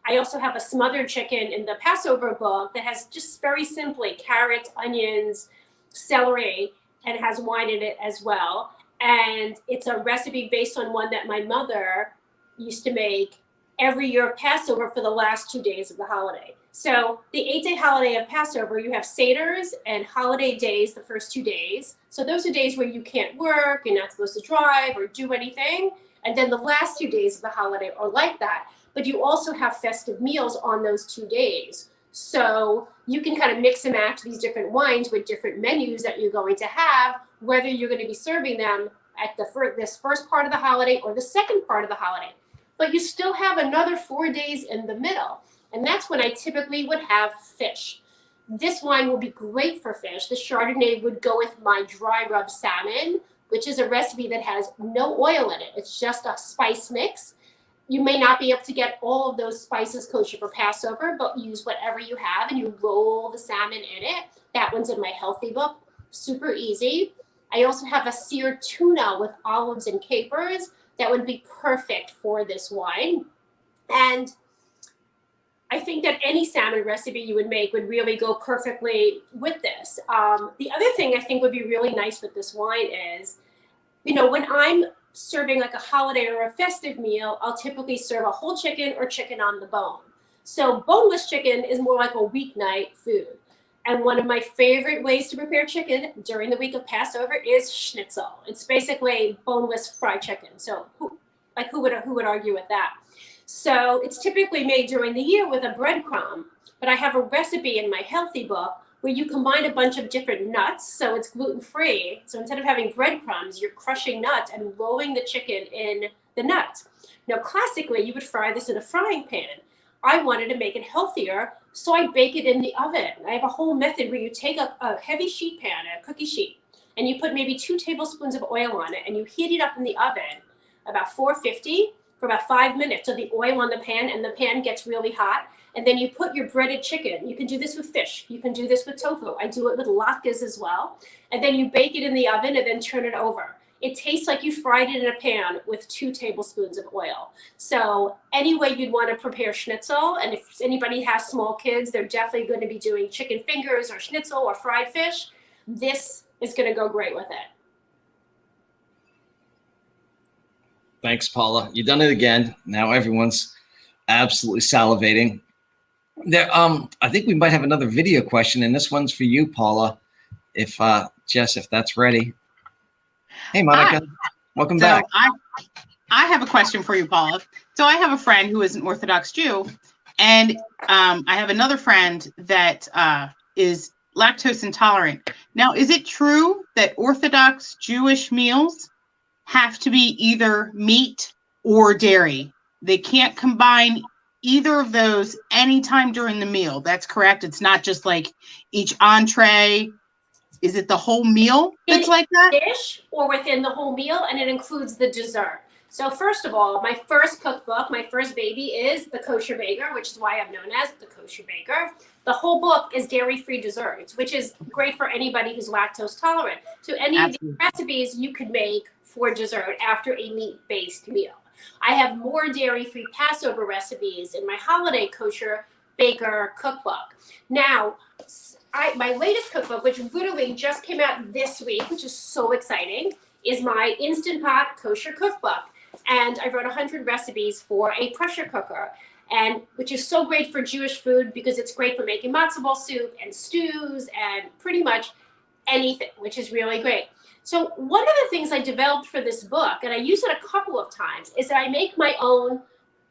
I also have a smothered chicken in the Passover book that has just very simply carrots, onions, celery, and has wine in it as well. And it's a recipe based on one that my mother used to make every year of Passover for the last 2 days of the holiday. So the 8-day holiday of Passover, you have Seders and holiday days the first 2 days. So those are days where you can't work, you're not supposed to drive or do anything. And then the last 2 days of the holiday are like that. But you also have festive meals on those 2 days. So you can kind of mix and match these different wines with different menus that you're going to have, whether you're going to be serving them at this first part of the holiday or the second part of the holiday. But you still have another 4 days in the middle. And that's when I typically would have fish. This wine will be great for fish. The Chardonnay would go with my dry rub salmon, which is a recipe that has no oil in it. It's just a spice mix. You may not be able to get all of those spices kosher for Passover, but use whatever you have and you roll the salmon in it. That one's in my healthy book. Super easy. I also have a seared tuna with olives and capers that would be perfect for this wine. And I think that any salmon recipe you would make would really go perfectly with this. The other thing I think would be really nice with this wine is, when I'm serving like a holiday or a festive meal, I'll typically serve a whole chicken or chicken on the bone. So boneless chicken is more like a weeknight food. And one of my favorite ways to prepare chicken during the week of Passover is Schnitzel. It's basically boneless fried chicken. So who would argue with that? So it's typically made during the year with a breadcrumb, but I have a recipe in my healthy book where you combine a bunch of different nuts, so it's gluten-free. So instead of having breadcrumbs, you're crushing nuts and rolling the chicken in the nuts. Now, classically, you would fry this in a frying pan. I wanted to make it healthier, so I bake it in the oven. I have a whole method where you take a heavy sheet pan, a cookie sheet, and you put maybe 2 tablespoons of oil on it, and you heat it up in the oven, about 450, for about 5 minutes. So the oil on the pan and the pan gets really hot. And then you put your breaded chicken. You can do this with fish. You can do this with tofu. I do it with latkes as well. And then you bake it in the oven and then turn it over. It tastes like you fried it in a pan with 2 tablespoons of oil. So any way you'd want to prepare schnitzel, and if anybody has small kids, they're definitely going to be doing chicken fingers or schnitzel or fried fish. This is going to go great with it. Thanks, Paula. You've done it again. Now everyone's absolutely salivating. There, I think we might have another video question, and this one's for you, Paula. If Jess, if that's ready. Hey, Monica. Welcome back. I have a question for you, Paula. So I have a friend who is an Orthodox Jew, and I have another friend that is lactose intolerant. Now, is it true that Orthodox Jewish meals have to be either meat or dairy? They can't combine either of those anytime during the meal. That's correct. It's not just like each entree. Is it the whole meal that's like that? Dish or within the whole meal, and it includes the dessert. So first of all, my first cookbook, my first baby is the Kosher Baker, which is why I'm known as the Kosher Baker. The whole book is dairy-free desserts, which is great for anybody who's lactose tolerant. So any of these recipes you could make for dessert after a meat-based meal. I have more dairy-free Passover recipes in my holiday Kosher Baker cookbook. Now, my latest cookbook, which literally just came out this week, which is so exciting, is my Instant Pot Kosher Cookbook. And I wrote 100 recipes for a pressure cooker, and which is so great for Jewish food because it's great for making matzo ball soup and stews and pretty much anything, which is really great. So one of the things I developed for this book, and I use it a couple of times, is that I make my own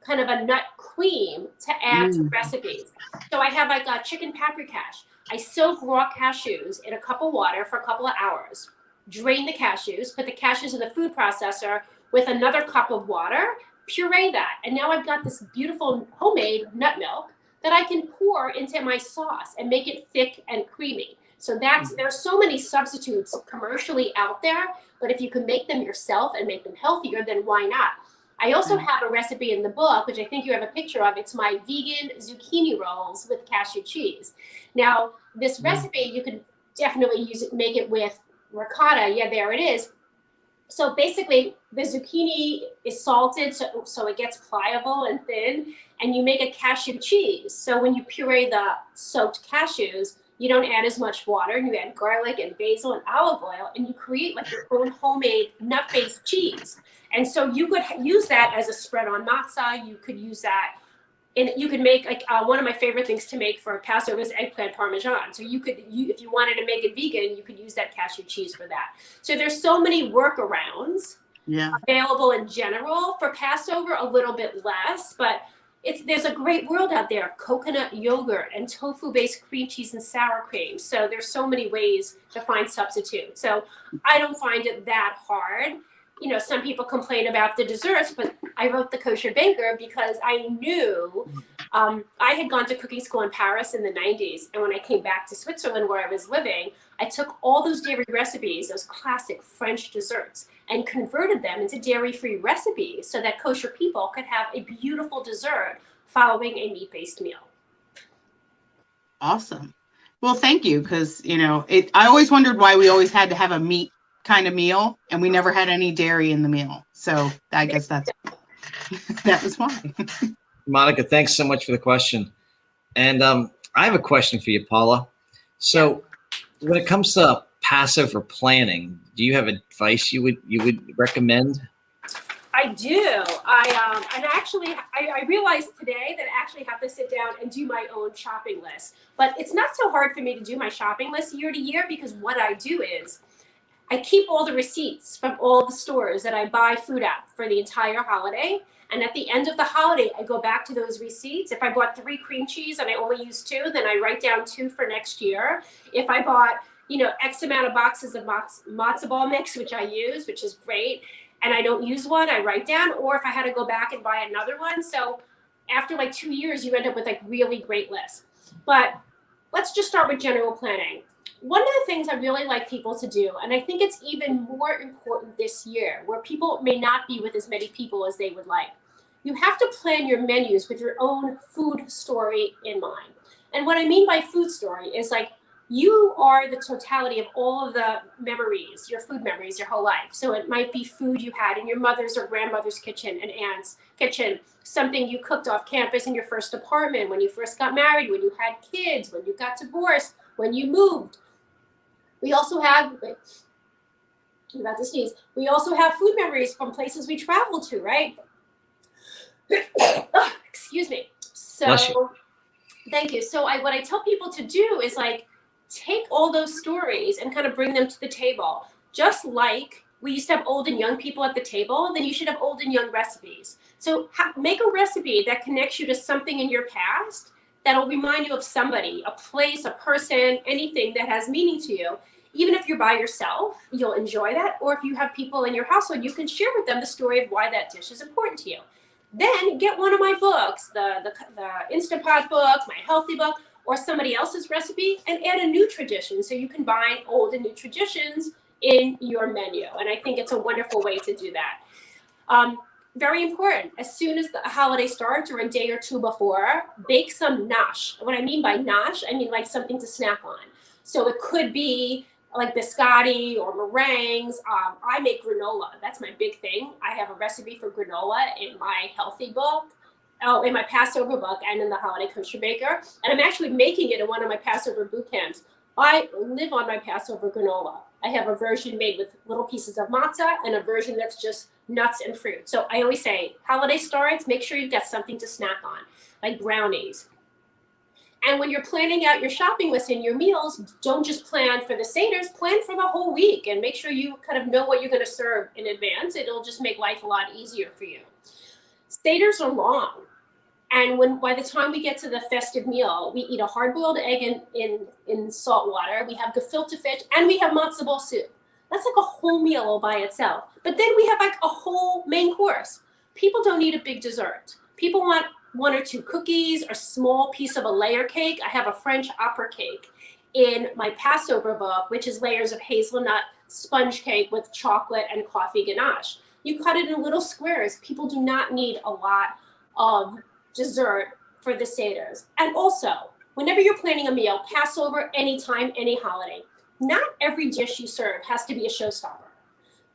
kind of a nut cream to add to recipes. So I have like a chicken paprikash. I soak raw cashews in a cup of water for a couple of hours, drain the cashews, put the cashews in the food processor with another cup of water, puree that. And now I've got this beautiful homemade nut milk that I can pour into my sauce and make it thick and creamy. So there's so many substitutes commercially out there, but if you can make them yourself and make them healthier, then why not? I also have a recipe in the book, which I think you have a picture of. It's my vegan zucchini rolls with cashew cheese. Now, this recipe, you could definitely use it, make it with ricotta. Yeah, there it is. So basically, the zucchini is salted so it gets pliable and thin, and you make a cashew cheese. So when you puree the soaked cashews, you don't add as much water, and you add garlic and basil and olive oil, and you create like your own homemade nut-based cheese. And so you could use that as a spread on matzah. You could use that, and you could make like one of my favorite things to make for Passover is eggplant parmesan. So if you wanted to make it vegan, you could use that cashew cheese for that. So there's so many workarounds available in general. For Passover, a little bit less, but there's a great world out there of coconut yogurt and tofu-based cream cheese and sour cream. So there's so many ways to find substitutes. So I don't find it that hard. You know, some people complain about the desserts, but I wrote the Kosher Baker because I knew I had gone to cooking school in Paris in the 90s. And when I came back to Switzerland where I was living, I took all those dairy recipes, those classic French desserts, and converted them into dairy-free recipes so that kosher people could have a beautiful dessert following a meat-based meal. Awesome. Well, thank you, because, you know, I always wondered why we always had to have a meat kind of meal and we never had any dairy in the meal. So I guess that was why. Monica, thanks so much for the question. And I have a question for you, Paula. So when it comes to Passover planning, do you have advice you would recommend? I do. I realized today that I actually have to sit down and do my own shopping list. But it's not so hard for me to do my shopping list year to year because what I do is I keep all the receipts from all the stores that I buy food at for the entire holiday. And at the end of the holiday, I go back to those receipts. If I bought 3 cream cheese and I only use 2, then I write down 2 for next year. If I bought, X amount of boxes of matzo ball mix, which I use, which is great, and I don't use one, I write down. Or if I had to go back and buy another one. So after like 2 years, you end up with like really great lists. But let's just start with general planning. One of the things I really like people to do, and I think it's even more important this year, where people may not be with as many people as they would like, you have to plan your menus with your own food story in mind. And what I mean by food story is like, you are the totality of all of the memories, your food memories, your whole life. So it might be food you had in your mother's or grandmother's kitchen, an aunt's kitchen, something you cooked off campus in your first apartment, when you first got married, when you had kids, when you got divorced, when you moved. We also have, I'm about to sneeze. We also have food memories from places we traveled to, right? Oh, excuse me. So, thank you. So what I tell people to do is like, take all those stories and kind of bring them to the table. Just like we used to have old and young people at the table, then you should have old and young recipes. So make a recipe that connects you to something in your past that'll remind you of somebody, a place, a person, anything that has meaning to you. Even if you're by yourself, you'll enjoy that. Or if you have people in your household, you can share with them the story of why that dish is important to you. then get one of my books, the Instapot book, my healthy book, or somebody else's recipe, and add a new tradition. So you combine old and new traditions in your menu. And I think it's a wonderful way to do that. Very important, as soon as the holiday starts or a day or two before, bake some nosh. What I mean by nosh, I mean like something to snack on. So it could be like biscotti or meringues. I make granola. That's my big thing. I have a recipe for granola in my healthy book, in my Passover book, and in the Holiday Kosher Baker. And I'm actually making it in one of my Passover boot camps. I live on my Passover granola. I have a version made with little pieces of matzah and a version that's just nuts and fruit. So I always say, holiday starts, make sure you've got something to snack on, like brownies. And when you're planning out your shopping list and your meals, don't just plan for the Seders, plan for the whole week and make sure you kind of know what you're going to serve in advance. It'll just make life a lot easier for you. Seders are long. And by the time we get to the festive meal, we eat a hard-boiled egg in salt water, we have gefilte fish, and we have matzo ball soup. That's like a whole meal all by itself. But then we have like a whole main course. People don't need a big dessert. People want one or two cookies, or a small piece of a layer cake. I have a French opera cake in my Passover book, which is layers of hazelnut sponge cake with chocolate and coffee ganache. You cut it in little squares. People do not need a lot of dessert for the Seders. And also, whenever you're planning a meal, Passover, anytime, any holiday, not every dish you serve has to be a showstopper.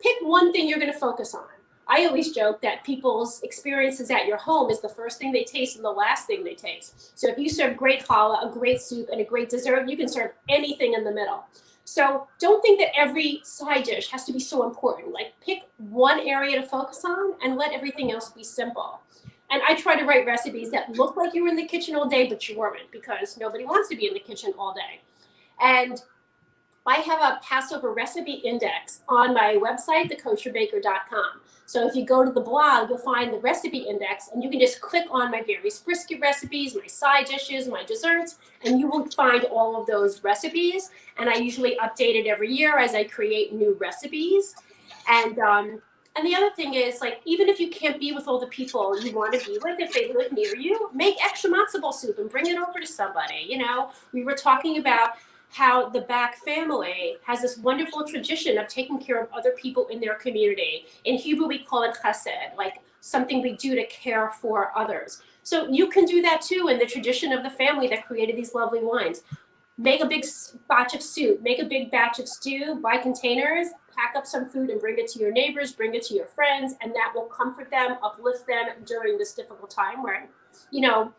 Pick one thing you're going to focus on. I always joke that people's experiences at your home is the first thing they taste and the last thing they taste. So if you serve great challah, a great soup, and a great dessert, you can serve anything in the middle. So don't think that every side dish has to be so important. Like, pick one area to focus on and let everything else be simple. And I try to write recipes that look like you were in the kitchen all day, but you weren't, because nobody wants to be in the kitchen all day. And I have a Passover recipe index on my website, thekosherbaker.com. So if you go to the blog, you'll find the recipe index, and you can just click on my various brisket recipes, my side dishes, my desserts, and you will find all of those recipes. And I usually update it every year as I create new recipes. And the other thing is, like, even if you can't be with all the people you want to be with, if they live near you, make extra matzo ball soup and bring it over to somebody. You know, we were talking about how the Back family has this wonderful tradition of taking care of other people in their community. In Hebrew, we call it chesed, like something we do to care for others. So you can do that too in the tradition of the family that created these lovely wines. Make a big batch of soup, make a big batch of stew, buy containers, pack up some food and bring it to your neighbors, bring it to your friends, and that will comfort them, uplift them during this difficult time where, you know,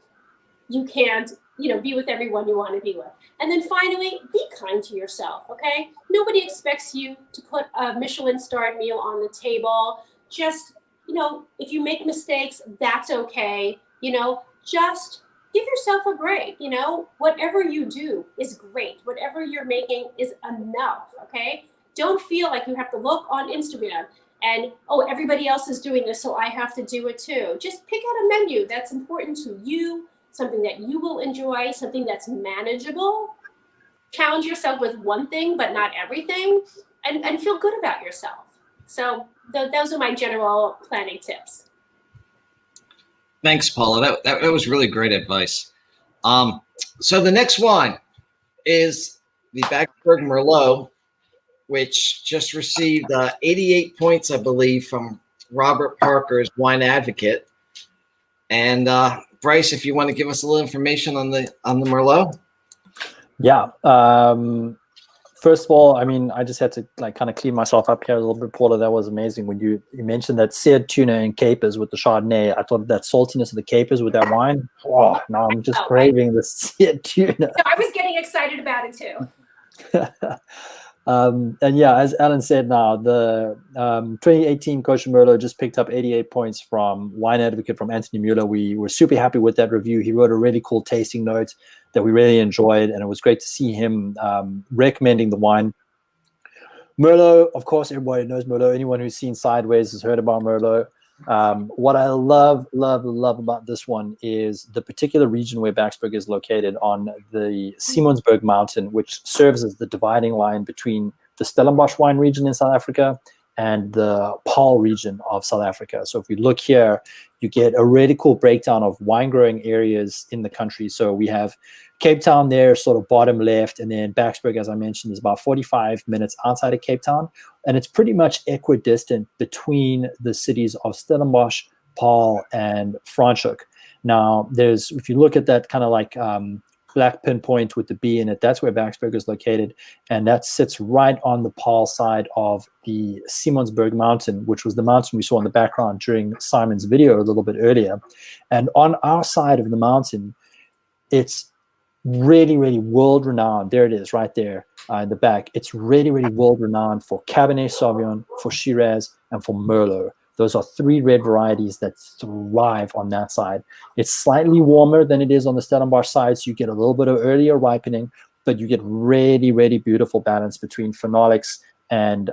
you can't, you know, be with everyone you want to be with. And then finally, be kind to yourself, okay? Nobody expects you to put a Michelin-starred meal on the table. Just, you know, if you make mistakes, that's okay. You know, just give yourself a break. You know, whatever you do is great. Whatever you're making is enough, okay? Don't feel like you have to look on Instagram and, oh, everybody else is doing this, so I have to do it too. Just pick out a menu that's important to you, something that you will enjoy, something that's manageable. Challenge yourself with one thing, but not everything, and feel good about yourself. So those are my general planning tips. Thanks, Paula. That was really great advice. So the next wine is the Backsberg Merlot, which just received 88 points, I believe, from Robert Parker's Wine Advocate. And Bryce, if you want to give us a little information on the Merlot. Yeah. First of all, I mean, I just had to like kind of clean myself up here a little bit, Paula. That was amazing when you mentioned that seared tuna and capers with the Chardonnay. I thought that saltiness of the capers with that wine. Oh, now I'm just craving the seared tuna. So I was getting excited about it too. And yeah, as Alan said, now the 2018 Kosher Merlot just picked up 88 points from Wine Advocate from Anthony Mueller. We were super happy with that review. He wrote a really cool tasting note that we really enjoyed, and it was great to see him recommending the wine. Merlot, of course, everybody knows Merlot. Anyone who's seen Sideways has heard about Merlot. What I love about this one is the particular region where Backsberg is located on the Simonsberg Mountain, which serves as the dividing line between the Stellenbosch wine region in South Africa and the Paarl region of South Africa. So if we look here, you get a really cool breakdown of wine growing areas in the country. So we have Cape Town there, sort of bottom left, and then Backsberg, as I mentioned, is about 45 minutes outside of Cape Town, and it's pretty much equidistant between the cities of Stellenbosch, Paarl, and Franschhoek. Now, if you look at that kind of like black pinpoint with the B in it, that's where Backsberg is located, and that sits right on the Paarl side of the Simonsberg mountain, which was the mountain we saw in the background during Simon's video a little bit earlier. And on our side of the mountain, it's really, really world-renowned. There it is right there in the back. It's really, really world-renowned for Cabernet Sauvignon, for Shiraz, and for Merlot. Those are three red varieties that thrive on that side. It's slightly warmer than it is on the Stellenbosch side, so you get a little bit of earlier ripening, but you get really, really beautiful balance between phenolics and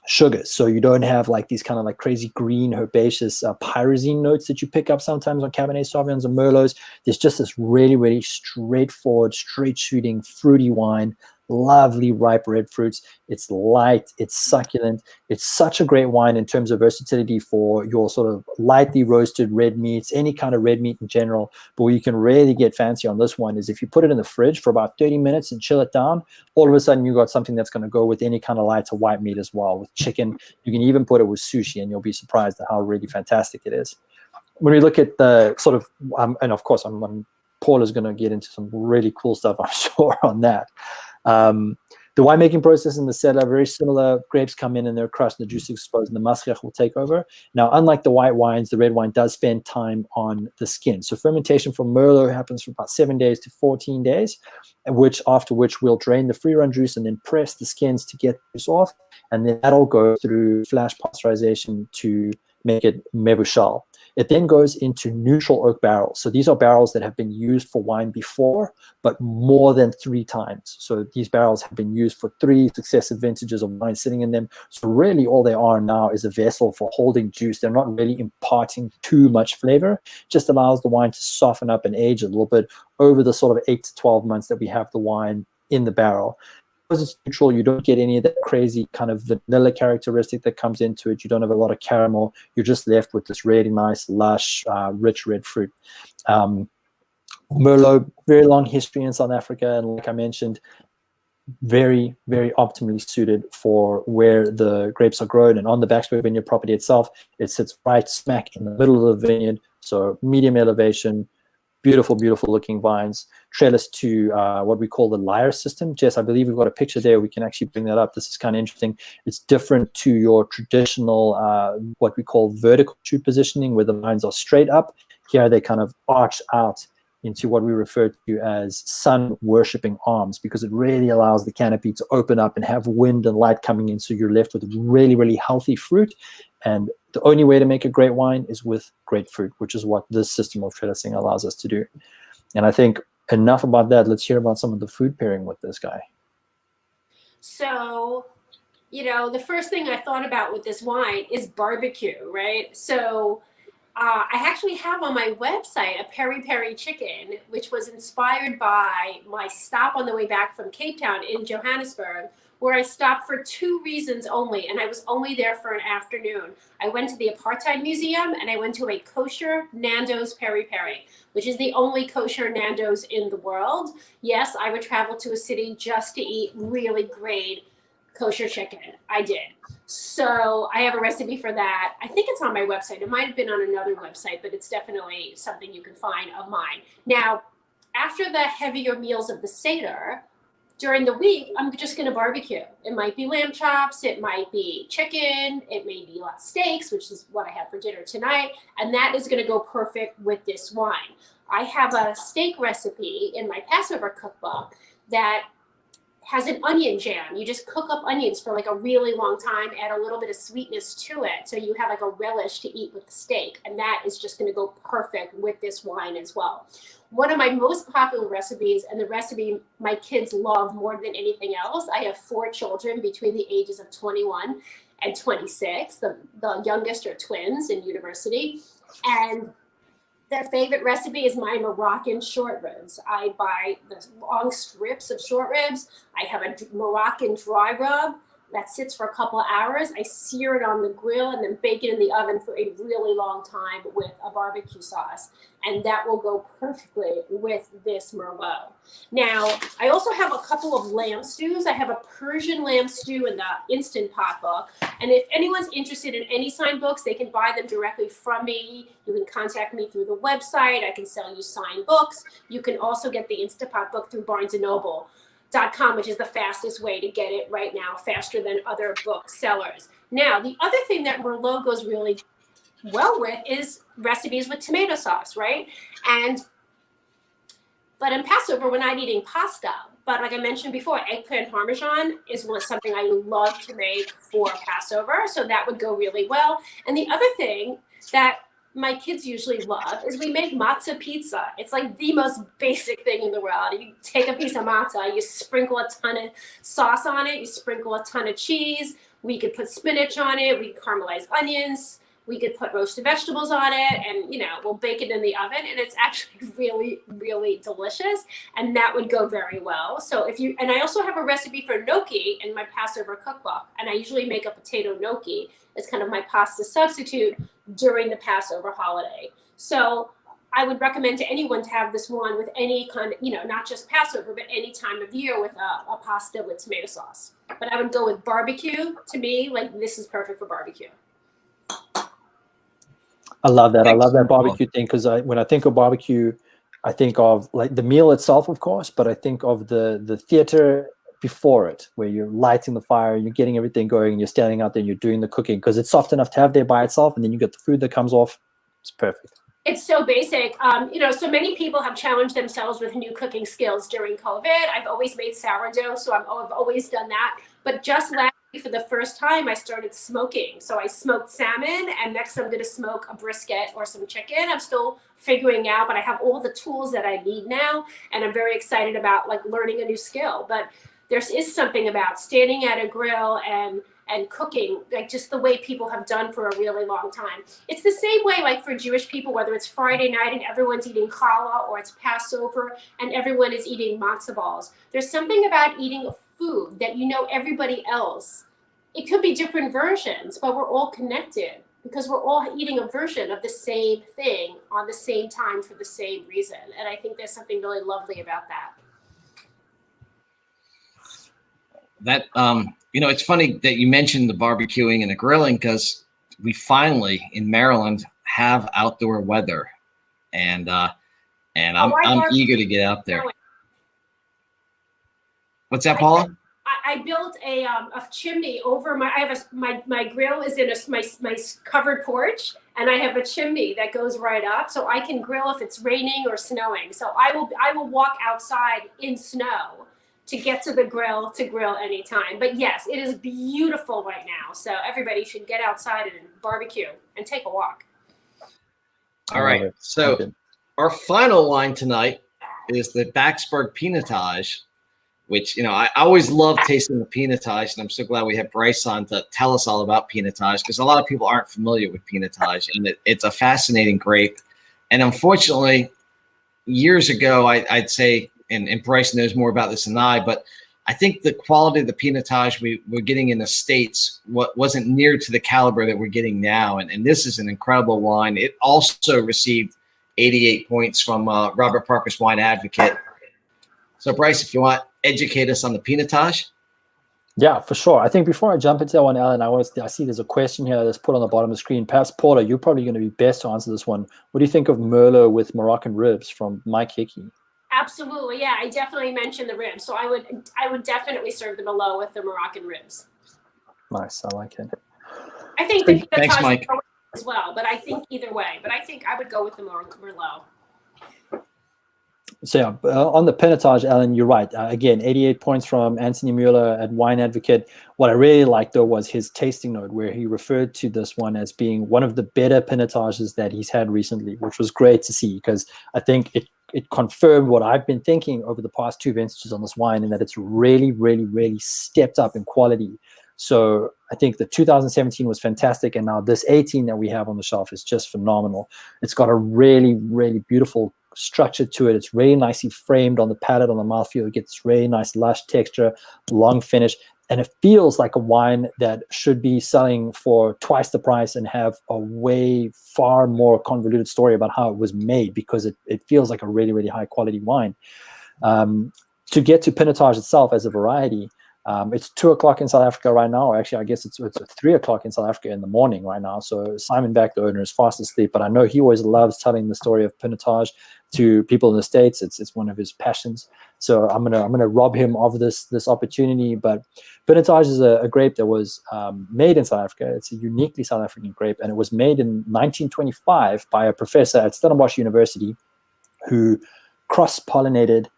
sugars. So you don't have like these kind of like crazy green herbaceous pyrazine notes that you pick up sometimes on Cabernet Sauvignons and Merlots. There's just this really, really straightforward, straight shooting, fruity wine, lovely ripe red fruits. It's light, it's succulent. It's such a great wine in terms of versatility for your sort of lightly roasted red meats, any kind of red meat in general. But where you can really get fancy on this one is if you put it in the fridge for about 30 minutes and chill it down, all of a sudden you got something that's going to go with any kind of lighter white meat as well, with chicken. You can even put it with sushi and you'll be surprised at how really fantastic it is. When we look at the sort of, and of course, Paul is going to get into some really cool stuff, I'm sure, on that. The winemaking process in the cellar, very similar. Grapes come in and they're crushed, and the juice is exposed, and the maskech will take over. Now, unlike the white wines, the red wine does spend time on the skin. So fermentation for Merlot happens for about 7 days to 14 days, after which we'll drain the free run juice and then press the skins to get the juice off. And then that'll go through flash pasteurization to make it mevushal. It then goes into neutral oak barrels. So these are barrels that have been used for wine before, but more than 3 times. So these barrels have been used for 3 successive vintages of wine sitting in them. So really all they are now is a vessel for holding juice. They're not really imparting too much flavor. It just allows the wine to soften up and age a little bit over the sort of 8 to 12 months that we have the wine in the barrel. Because it's neutral, you don't get any of that crazy kind of vanilla characteristic that comes into it. You don't have a lot of caramel. You're just left with this really nice, lush, rich red fruit. Merlot, very long history in South Africa, and like I mentioned, very, very optimally suited for where the grapes are grown. And on the Backsberg vineyard property itself, it sits right smack in the middle of the vineyard, so medium elevation, beautiful, beautiful looking vines, trellis to what we call the Lyre system. Jess, I believe we've got a picture there. We can actually bring that up. This is kind of interesting. It's different to your traditional, what we call vertical tree positioning, where the vines are straight up. Here they kind of arch out into what we refer to as sun worshipping arms, because it really allows the canopy to open up and have wind and light coming in. So you're left with really, really healthy fruit. And the only way to make a great wine is with grapefruit, which is what this system of trellising allows us to do. And I think enough about that. Let's hear about some of the food pairing with this guy. So, the first thing I thought about with this wine is barbecue, right? So I actually have on my website a peri-peri chicken, which was inspired by my stop on the way back from Cape Town in Johannesburg, where I stopped for 2 reasons only, and I was only there for an afternoon. I went to the Apartheid Museum, and I went to a kosher Nando's peri-peri, which is the only kosher Nando's in the world. Yes, I would travel to a city just to eat really great kosher chicken. I did. So I have a recipe for that. I think it's on my website. It might have been on another website, but it's definitely something you can find of mine. Now, after the heavier meals of the Seder, during the week, I'm just going to barbecue. It might be lamb chops. It might be chicken. It may be steaks, which is what I have for dinner tonight. And that is going to go perfect with this wine. I have a steak recipe in my Passover cookbook that has an onion jam. You just cook up onions for a really long time, add a little bit of sweetness to it, so you have a relish to eat with the steak, and that is just going to go perfect with this wine as well. One of my most popular recipes, and the recipe my kids love more than anything else, I have 4 children between the ages of 21 and 26. The youngest are twins in university, and their favorite recipe is my Moroccan short ribs. I buy the long strips of short ribs. I have a Moroccan dry rub. that sits for a couple of hours. I sear it on the grill and then bake it in the oven for a really long time with a barbecue sauce. And that will go perfectly with this Merlot. Now, I also have a couple of lamb stews. I have a Persian lamb stew in the Instant Pot book. And if anyone's interested in any signed books, they can buy them directly from me. You can contact me through the website. I can sell you signed books. You can also get the Instant Pot book through BarnesandNoble.com, which is the fastest way to get it right now, faster than other book sellers. Now, the other thing that Merlot goes really well with is recipes with tomato sauce, right? But in Passover, we're not eating pasta. But like I mentioned before, eggplant parmesan is something I love to make for Passover. So that would go really well. And the other thing that my kids usually love is we make matzah pizza. It's like the most basic thing in the world. You take a piece of matzah, you sprinkle a ton of sauce on it, you sprinkle a ton of cheese. We could put spinach on it, we could caramelize onions, we could put roasted vegetables on it, and we'll bake it in the oven, and it's actually really, really delicious, and that would go very well. So and I also have a recipe for gnocchi in my Passover cookbook, and I usually make a potato gnocchi as kind of my pasta substitute during the Passover holiday. So I would recommend to anyone to have this one with any kind of, not just Passover, but any time of year with a pasta with tomato sauce. But I would go with barbecue. To me, like, this is perfect for barbecue. I love that. I love that barbecue thing, because when I think of barbecue, I think of like the meal itself, of course, but I think of the theater before it, where you're lighting the fire, you're getting everything going, and you're standing out there and you're doing the cooking, because it's soft enough to have there by itself, and then you get the food that comes off. It's perfect. It's so basic. So many people have challenged themselves with new cooking skills during COVID. I've always made sourdough, so I've always done that. But just last week, for the first time, I started smoking. So I smoked salmon, and next I'm going to smoke a brisket or some chicken. I'm still figuring out, but I have all the tools that I need now, and I'm very excited about like learning a new skill. But there is something about standing at a grill and cooking, like just the way people have done for a really long time. It's the same way like for Jewish people, whether it's Friday night and everyone's eating challah, or it's Passover and everyone is eating matzah balls. There's something about eating a food that everybody else, it could be different versions, but we're all connected because we're all eating a version of the same thing on the same time for the same reason. And I think there's something really lovely about that. That it's funny that you mentioned the barbecuing and the grilling, because we finally in Maryland have outdoor weather, and I'm eager to get out there. What's that, Paula? I built a chimney over my grill is in my covered porch, and I have a chimney that goes right up, so I can grill if it's raining or snowing. So I will walk outside in snow to get to the grill to grill anytime. But yes, it is beautiful right now. So everybody should get outside and barbecue and take a walk. All right. So our final wine tonight is the Backsberg Pinotage, which, I always love tasting the Pinotage, and I'm so glad we have Bryce on to tell us all about Pinotage, because a lot of people aren't familiar with Pinotage, and it's a fascinating grape. And unfortunately, years ago, I'd say, and Bryce knows more about this than I, but I think the quality of the Pinotage we were getting in the States wasn't near to the caliber that we're getting now. And this is an incredible wine. It also received 88 points from Robert Parker's Wine Advocate. So Bryce, if you want, educate us on the Pinotage. Yeah, for sure. I think before I jump into that one, Alan, I see there's a question here that's put on the bottom of the screen. Perhaps, Paula, you're probably going to be best to answer this one. What do you think of Merlot with Moroccan ribs from Mike Hickey? Absolutely, yeah. I definitely mentioned the ribs, so I would definitely serve the Merlot with the Moroccan ribs. Nice, I like it. I think the Thanks, Mike. as well, but I think either way. But I think I would go with the Merlot. So yeah, on the Pinotage, Alan, you're right. Again, 88 points from Anthony Mueller at Wine Advocate. What I really liked, though, was his tasting note, where he referred to this one as being one of the better Pinotages that he's had recently, which was great to see, because I think it confirmed what I've been thinking over the past two vintages on this wine, and that it's really, really, really stepped up in quality. So I think the 2017 was fantastic, and now this 18 that we have on the shelf is just phenomenal. It's got a really, really beautiful structure to it. It's really nicely framed on the palate, on the mouthfeel. It gets really nice lush texture, long finish. And it feels like a wine that should be selling for twice the price and have a way far more convoluted story about how it was made, because it feels like a really, really high quality wine. To get to Pinotage itself as a variety, it's 2 o'clock in South Africa right now. Or actually, I guess it's 3 o'clock in South Africa in the morning right now. So Simon Beck, the owner, is fast asleep. But I know he always loves telling the story of Pinotage to people in the States. It's one of his passions. So I'm gonna rob him of this opportunity. But Pinotage is a grape that was made in South Africa. It's a uniquely South African grape, and it was made in 1925 by a professor at Stellenbosch University who cross-pollinated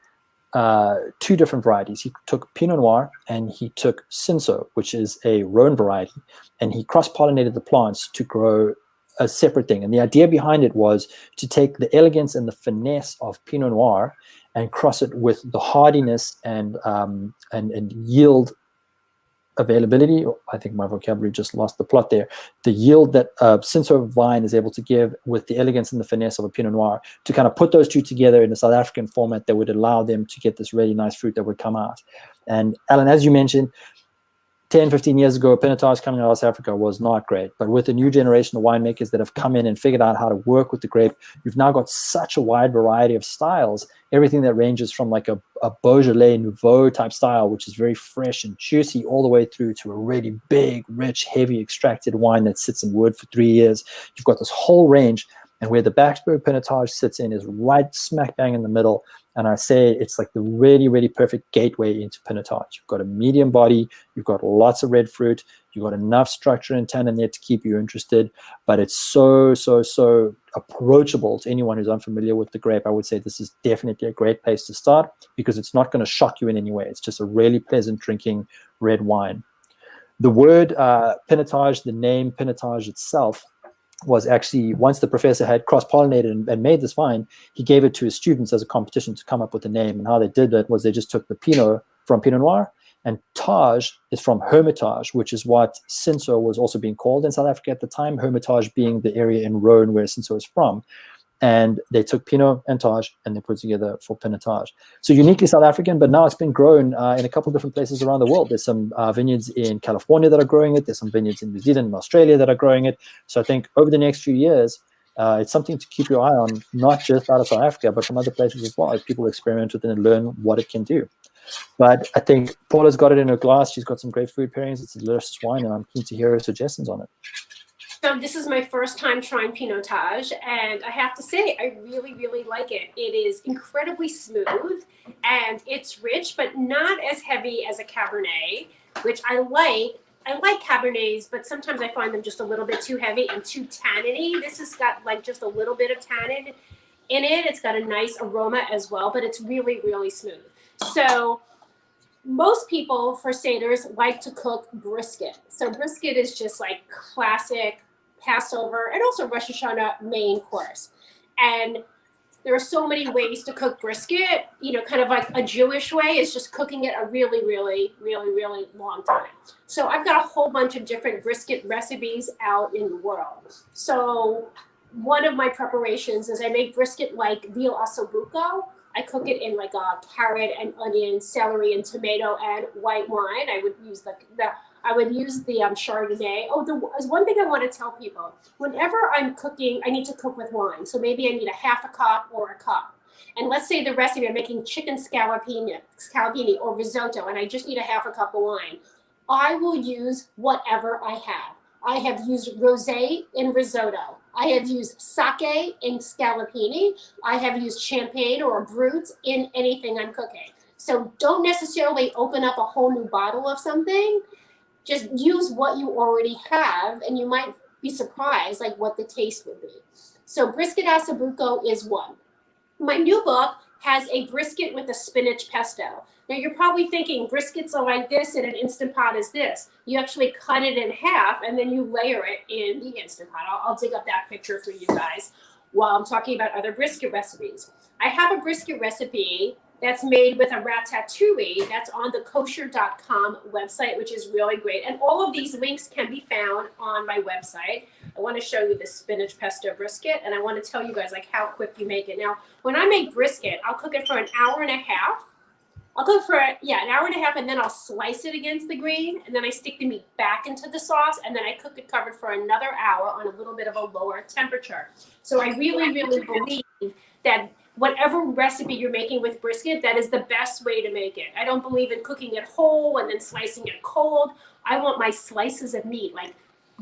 2 different varieties. He took Pinot Noir and he took Cinsault, which is a Rhone variety, and he cross-pollinated the plants to grow a separate thing. And the idea behind it was to take the elegance and the finesse of Pinot Noir and cross it with the hardiness and yield availability. I think my vocabulary just lost the plot there. The yield that Cinsault vine is able to give with the elegance and the finesse of a Pinot Noir, to kind of put those 2 together in a South African format that would allow them to get this really nice fruit that would come out. And Alan, as you mentioned, 10, 15 years ago, Pinotage coming out of South Africa was not great. But with the new generation of winemakers that have come in and figured out how to work with the grape, you've now got such a wide variety of styles. Everything that ranges from like a Beaujolais Nouveau type style, which is very fresh and juicy, all the way through to a really big, rich, heavy extracted wine that sits in wood for 3 years. You've got this whole range. And where the Backsberg Pinotage sits in is right smack bang in the middle. And I say it's like the really, really perfect gateway into Pinotage. You've got a medium body, you've got lots of red fruit, you've got enough structure and tannin there to keep you interested, but it's so approachable to anyone who's unfamiliar with the grape. I would say this is definitely a great place to start, because it's not going to shock you in any way. It's just a really pleasant drinking red wine. The word Pinotage, the name Pinotage itself, was actually, once the professor had cross-pollinated and made this vine, he gave it to his students as a competition to come up with a name. And how they did that was they just took the Pinot from Pinot Noir, and Tage is from Hermitage, which is what Cinsault was also being called in South Africa at the time, Hermitage being the area in Rhone where Cinsault is from. And they took Pinot and Tage and they put it together for Pinotage. So uniquely South African, but now it's been grown in a couple of different places around the world. There's some vineyards in California that are growing it. There's some vineyards in New Zealand and Australia that are growing it. So I think over the next few years, it's something to keep your eye on, not just out of South Africa, but from other places as well, as people experiment with it and learn what it can do. But I think Paula's got it in her glass. She's got some great food pairings. It's a delicious wine, and I'm keen to hear her suggestions on it. So this is my first time trying Pinotage, and I have to say I really, really like it. It is incredibly smooth, and it's rich, but not as heavy as a Cabernet, which I like. I like Cabernets, but sometimes I find them just a little bit too heavy and too tanniny. This has got like just a little bit of tannin in it. It's got a nice aroma as well, but it's really, really smooth. So most people for Seders like to cook brisket. So brisket is just like classic Passover and also Rosh Hashanah main course. And there are so many ways to cook brisket, you know, kind of like a Jewish way is just cooking it a really, really, really, really long time. So I've got a whole bunch of different brisket recipes out in the world. So one of my preparations is I make brisket like veal ossobuco. I cook it in like a carrot and onion, celery and tomato and white wine. I would use the Chardonnay. Oh, there's one thing I want to tell people. Whenever I'm cooking, I need to cook with wine. So maybe I need a half a cup or a cup. And let's say the recipe, I'm making chicken scallopini or risotto, and I just need a half a cup of wine. I will use whatever I have. I have used rosé in risotto. I have used sake in scallopini. I have used champagne or Brut in anything I'm cooking. So don't necessarily open up a whole new bottle of something. Just use what you already have, and you might be surprised like what the taste would be. So brisket ossobuco is one. My new book has a brisket with a spinach pesto. Now you're probably thinking briskets are like this and an Instant Pot is this. You actually cut it in half and then you layer it in the Instant Pot. I'll dig up that picture for you guys while I'm talking about other brisket recipes. I have a brisket recipe that's made with a ratatouille that's on the kosher.com website, which is really great. And all of these links can be found on my website. I want to show you the spinach pesto brisket, and I want to tell you guys like how quick you make it. Now, when I make brisket, I'll cook it for an hour and a half I'll cook for, an hour and a half, and then I'll slice it against the grain, and then I stick the meat back into the sauce, and then I cook it covered for another hour on a little bit of a lower temperature. So I really, really believe that whatever recipe you're making with brisket, that is the best way to make it. I don't believe in cooking it whole and then slicing it cold. I want my slices of meat like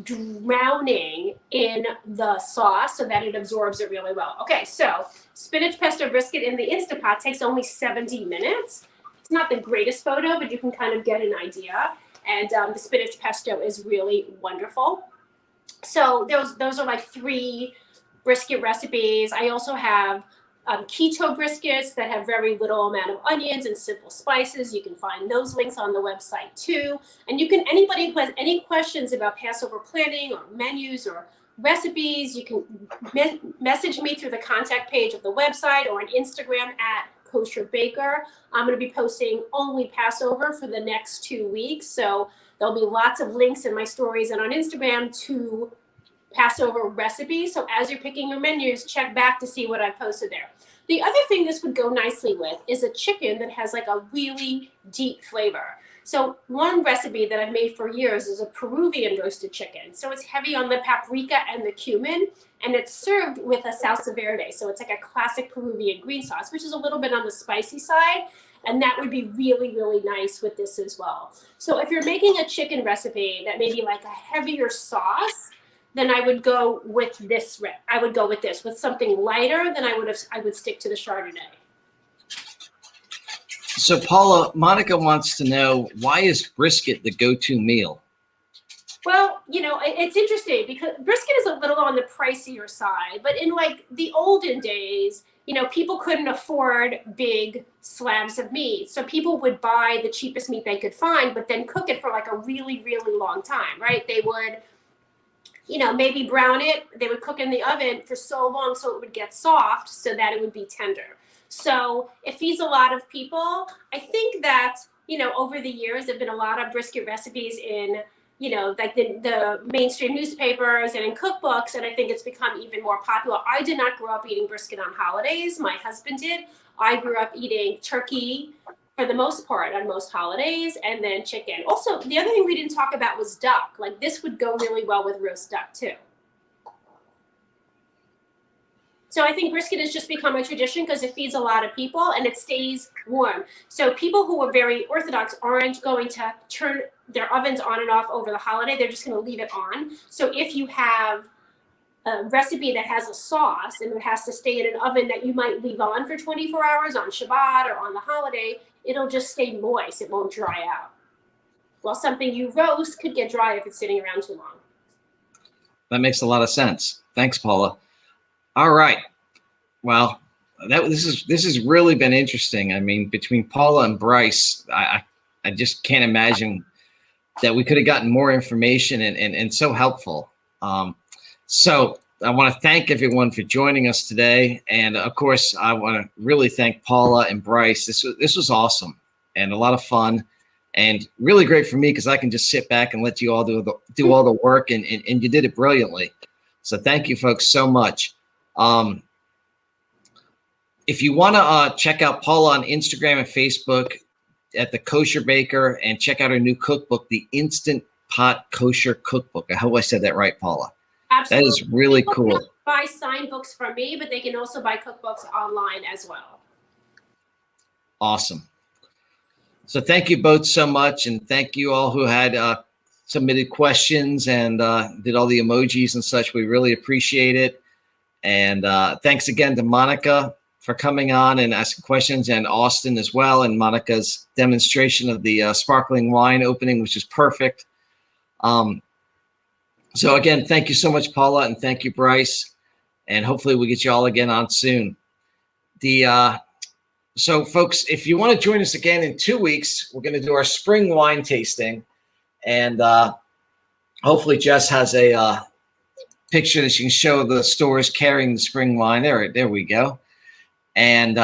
drowning in the sauce so that it absorbs it really well. Okay, so spinach pesto brisket in the Instapot takes only 70 minutes. It's not the greatest photo, but you can kind of get an idea. And the spinach pesto is really wonderful. So those are like 3 brisket recipes. I also have keto briskets that have very little amount of onions and simple spices. You can find those links on the website too. And anybody who has any questions about Passover planning or menus or recipes, you can message me through the contact page of the website or on Instagram at Kosher Baker. I'm going to be posting only Passover for the next 2 weeks. So there'll be lots of links in my stories and on Instagram to Passover recipes. So as you're picking your menus, check back to see what I posted there. The other thing this would go nicely with is a chicken that has like a really deep flavor. So one recipe that I've made for years is a Peruvian roasted chicken. So it's heavy on the paprika and the cumin, and it's served with a salsa verde. So it's like a classic Peruvian green sauce, which is a little bit on the spicy side. And that would be really, really nice with this as well. So if you're making a chicken recipe that may be like a heavier sauce, then I would go with this. I would go with this. With something lighter, then I would stick to the Chardonnay. So Paula, Monica wants to know, why is brisket the go-to meal? Well, it's interesting because brisket is a little on the pricier side, but in like the olden days, people couldn't afford big slabs of meat. So people would buy the cheapest meat they could find, but then cook it for like a really, really long time, right? They would, maybe brown it. They would cook in the oven for so long so it would get soft so that it would be tender. So it feeds a lot of people. I think that, over the years, there have been a lot of brisket recipes in, like the mainstream newspapers and in cookbooks. And I think it's become even more popular. I did not grow up eating brisket on holidays. My husband did. I grew up eating turkey for the most part on most holidays, and then chicken. Also, the other thing we didn't talk about was duck. Like this would go really well with roast duck too. So I think brisket has just become a tradition because it feeds a lot of people and it stays warm. So people who are very Orthodox aren't going to turn their ovens on and off over the holiday. They're just going to leave it on. So if you have a recipe that has a sauce and it has to stay in an oven that you might leave on for 24 hours on Shabbat or on the holiday, it'll just stay moist. It won't dry out. Well, something you roast could get dry if it's sitting around too long. That makes a lot of sense. Thanks, Paula. All right. Well, this has really been interesting. I mean, between Paula and Bryce, I just can't imagine that we could have gotten more information and so helpful. So I want to thank everyone for joining us today. And of course, I want to really thank Paula and Bryce. This was awesome and a lot of fun and really great for me because I can just sit back and let you all do all the work and you did it brilliantly. So thank you folks so much. If you want to check out Paula on Instagram and Facebook at the Kosher Baker and check out her new cookbook, the Instant Pot Kosher Cookbook. I hope I said that right, Paula. Absolutely. That is really cool. People can buy signed books from me, but they can also buy cookbooks online as well. Awesome. So thank you both so much. And thank you all who had submitted questions and did all the emojis and such. We really appreciate it. And thanks again to Monica for coming on and asking questions, and Austin as well, and Monica's demonstration of the sparkling wine opening, which is perfect. So again, thank you so much, Paula, and thank you, Bryce. And hopefully we'll get you all again on soon. So folks, if you want to join us again in 2 weeks, we're going to do our spring wine tasting. And hopefully Jess has a picture that she can show the stores carrying the spring wine. There we go. And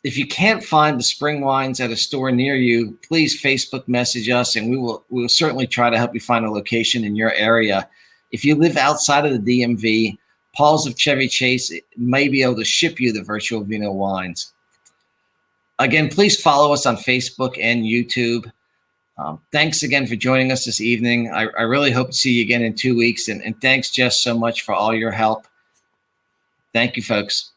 if you can't find the spring wines at a store near you, please Facebook message us, and we will certainly try to help you find a location in your area. If you live outside of the DMV, Paarl's of Chevy Chase may be able to ship you the virtual Vino wines. Again, please follow us on Facebook and YouTube. Thanks again for joining us this evening. I really hope to see you again in 2 weeks. And thanks, Jess, so much for all your help. Thank you, folks.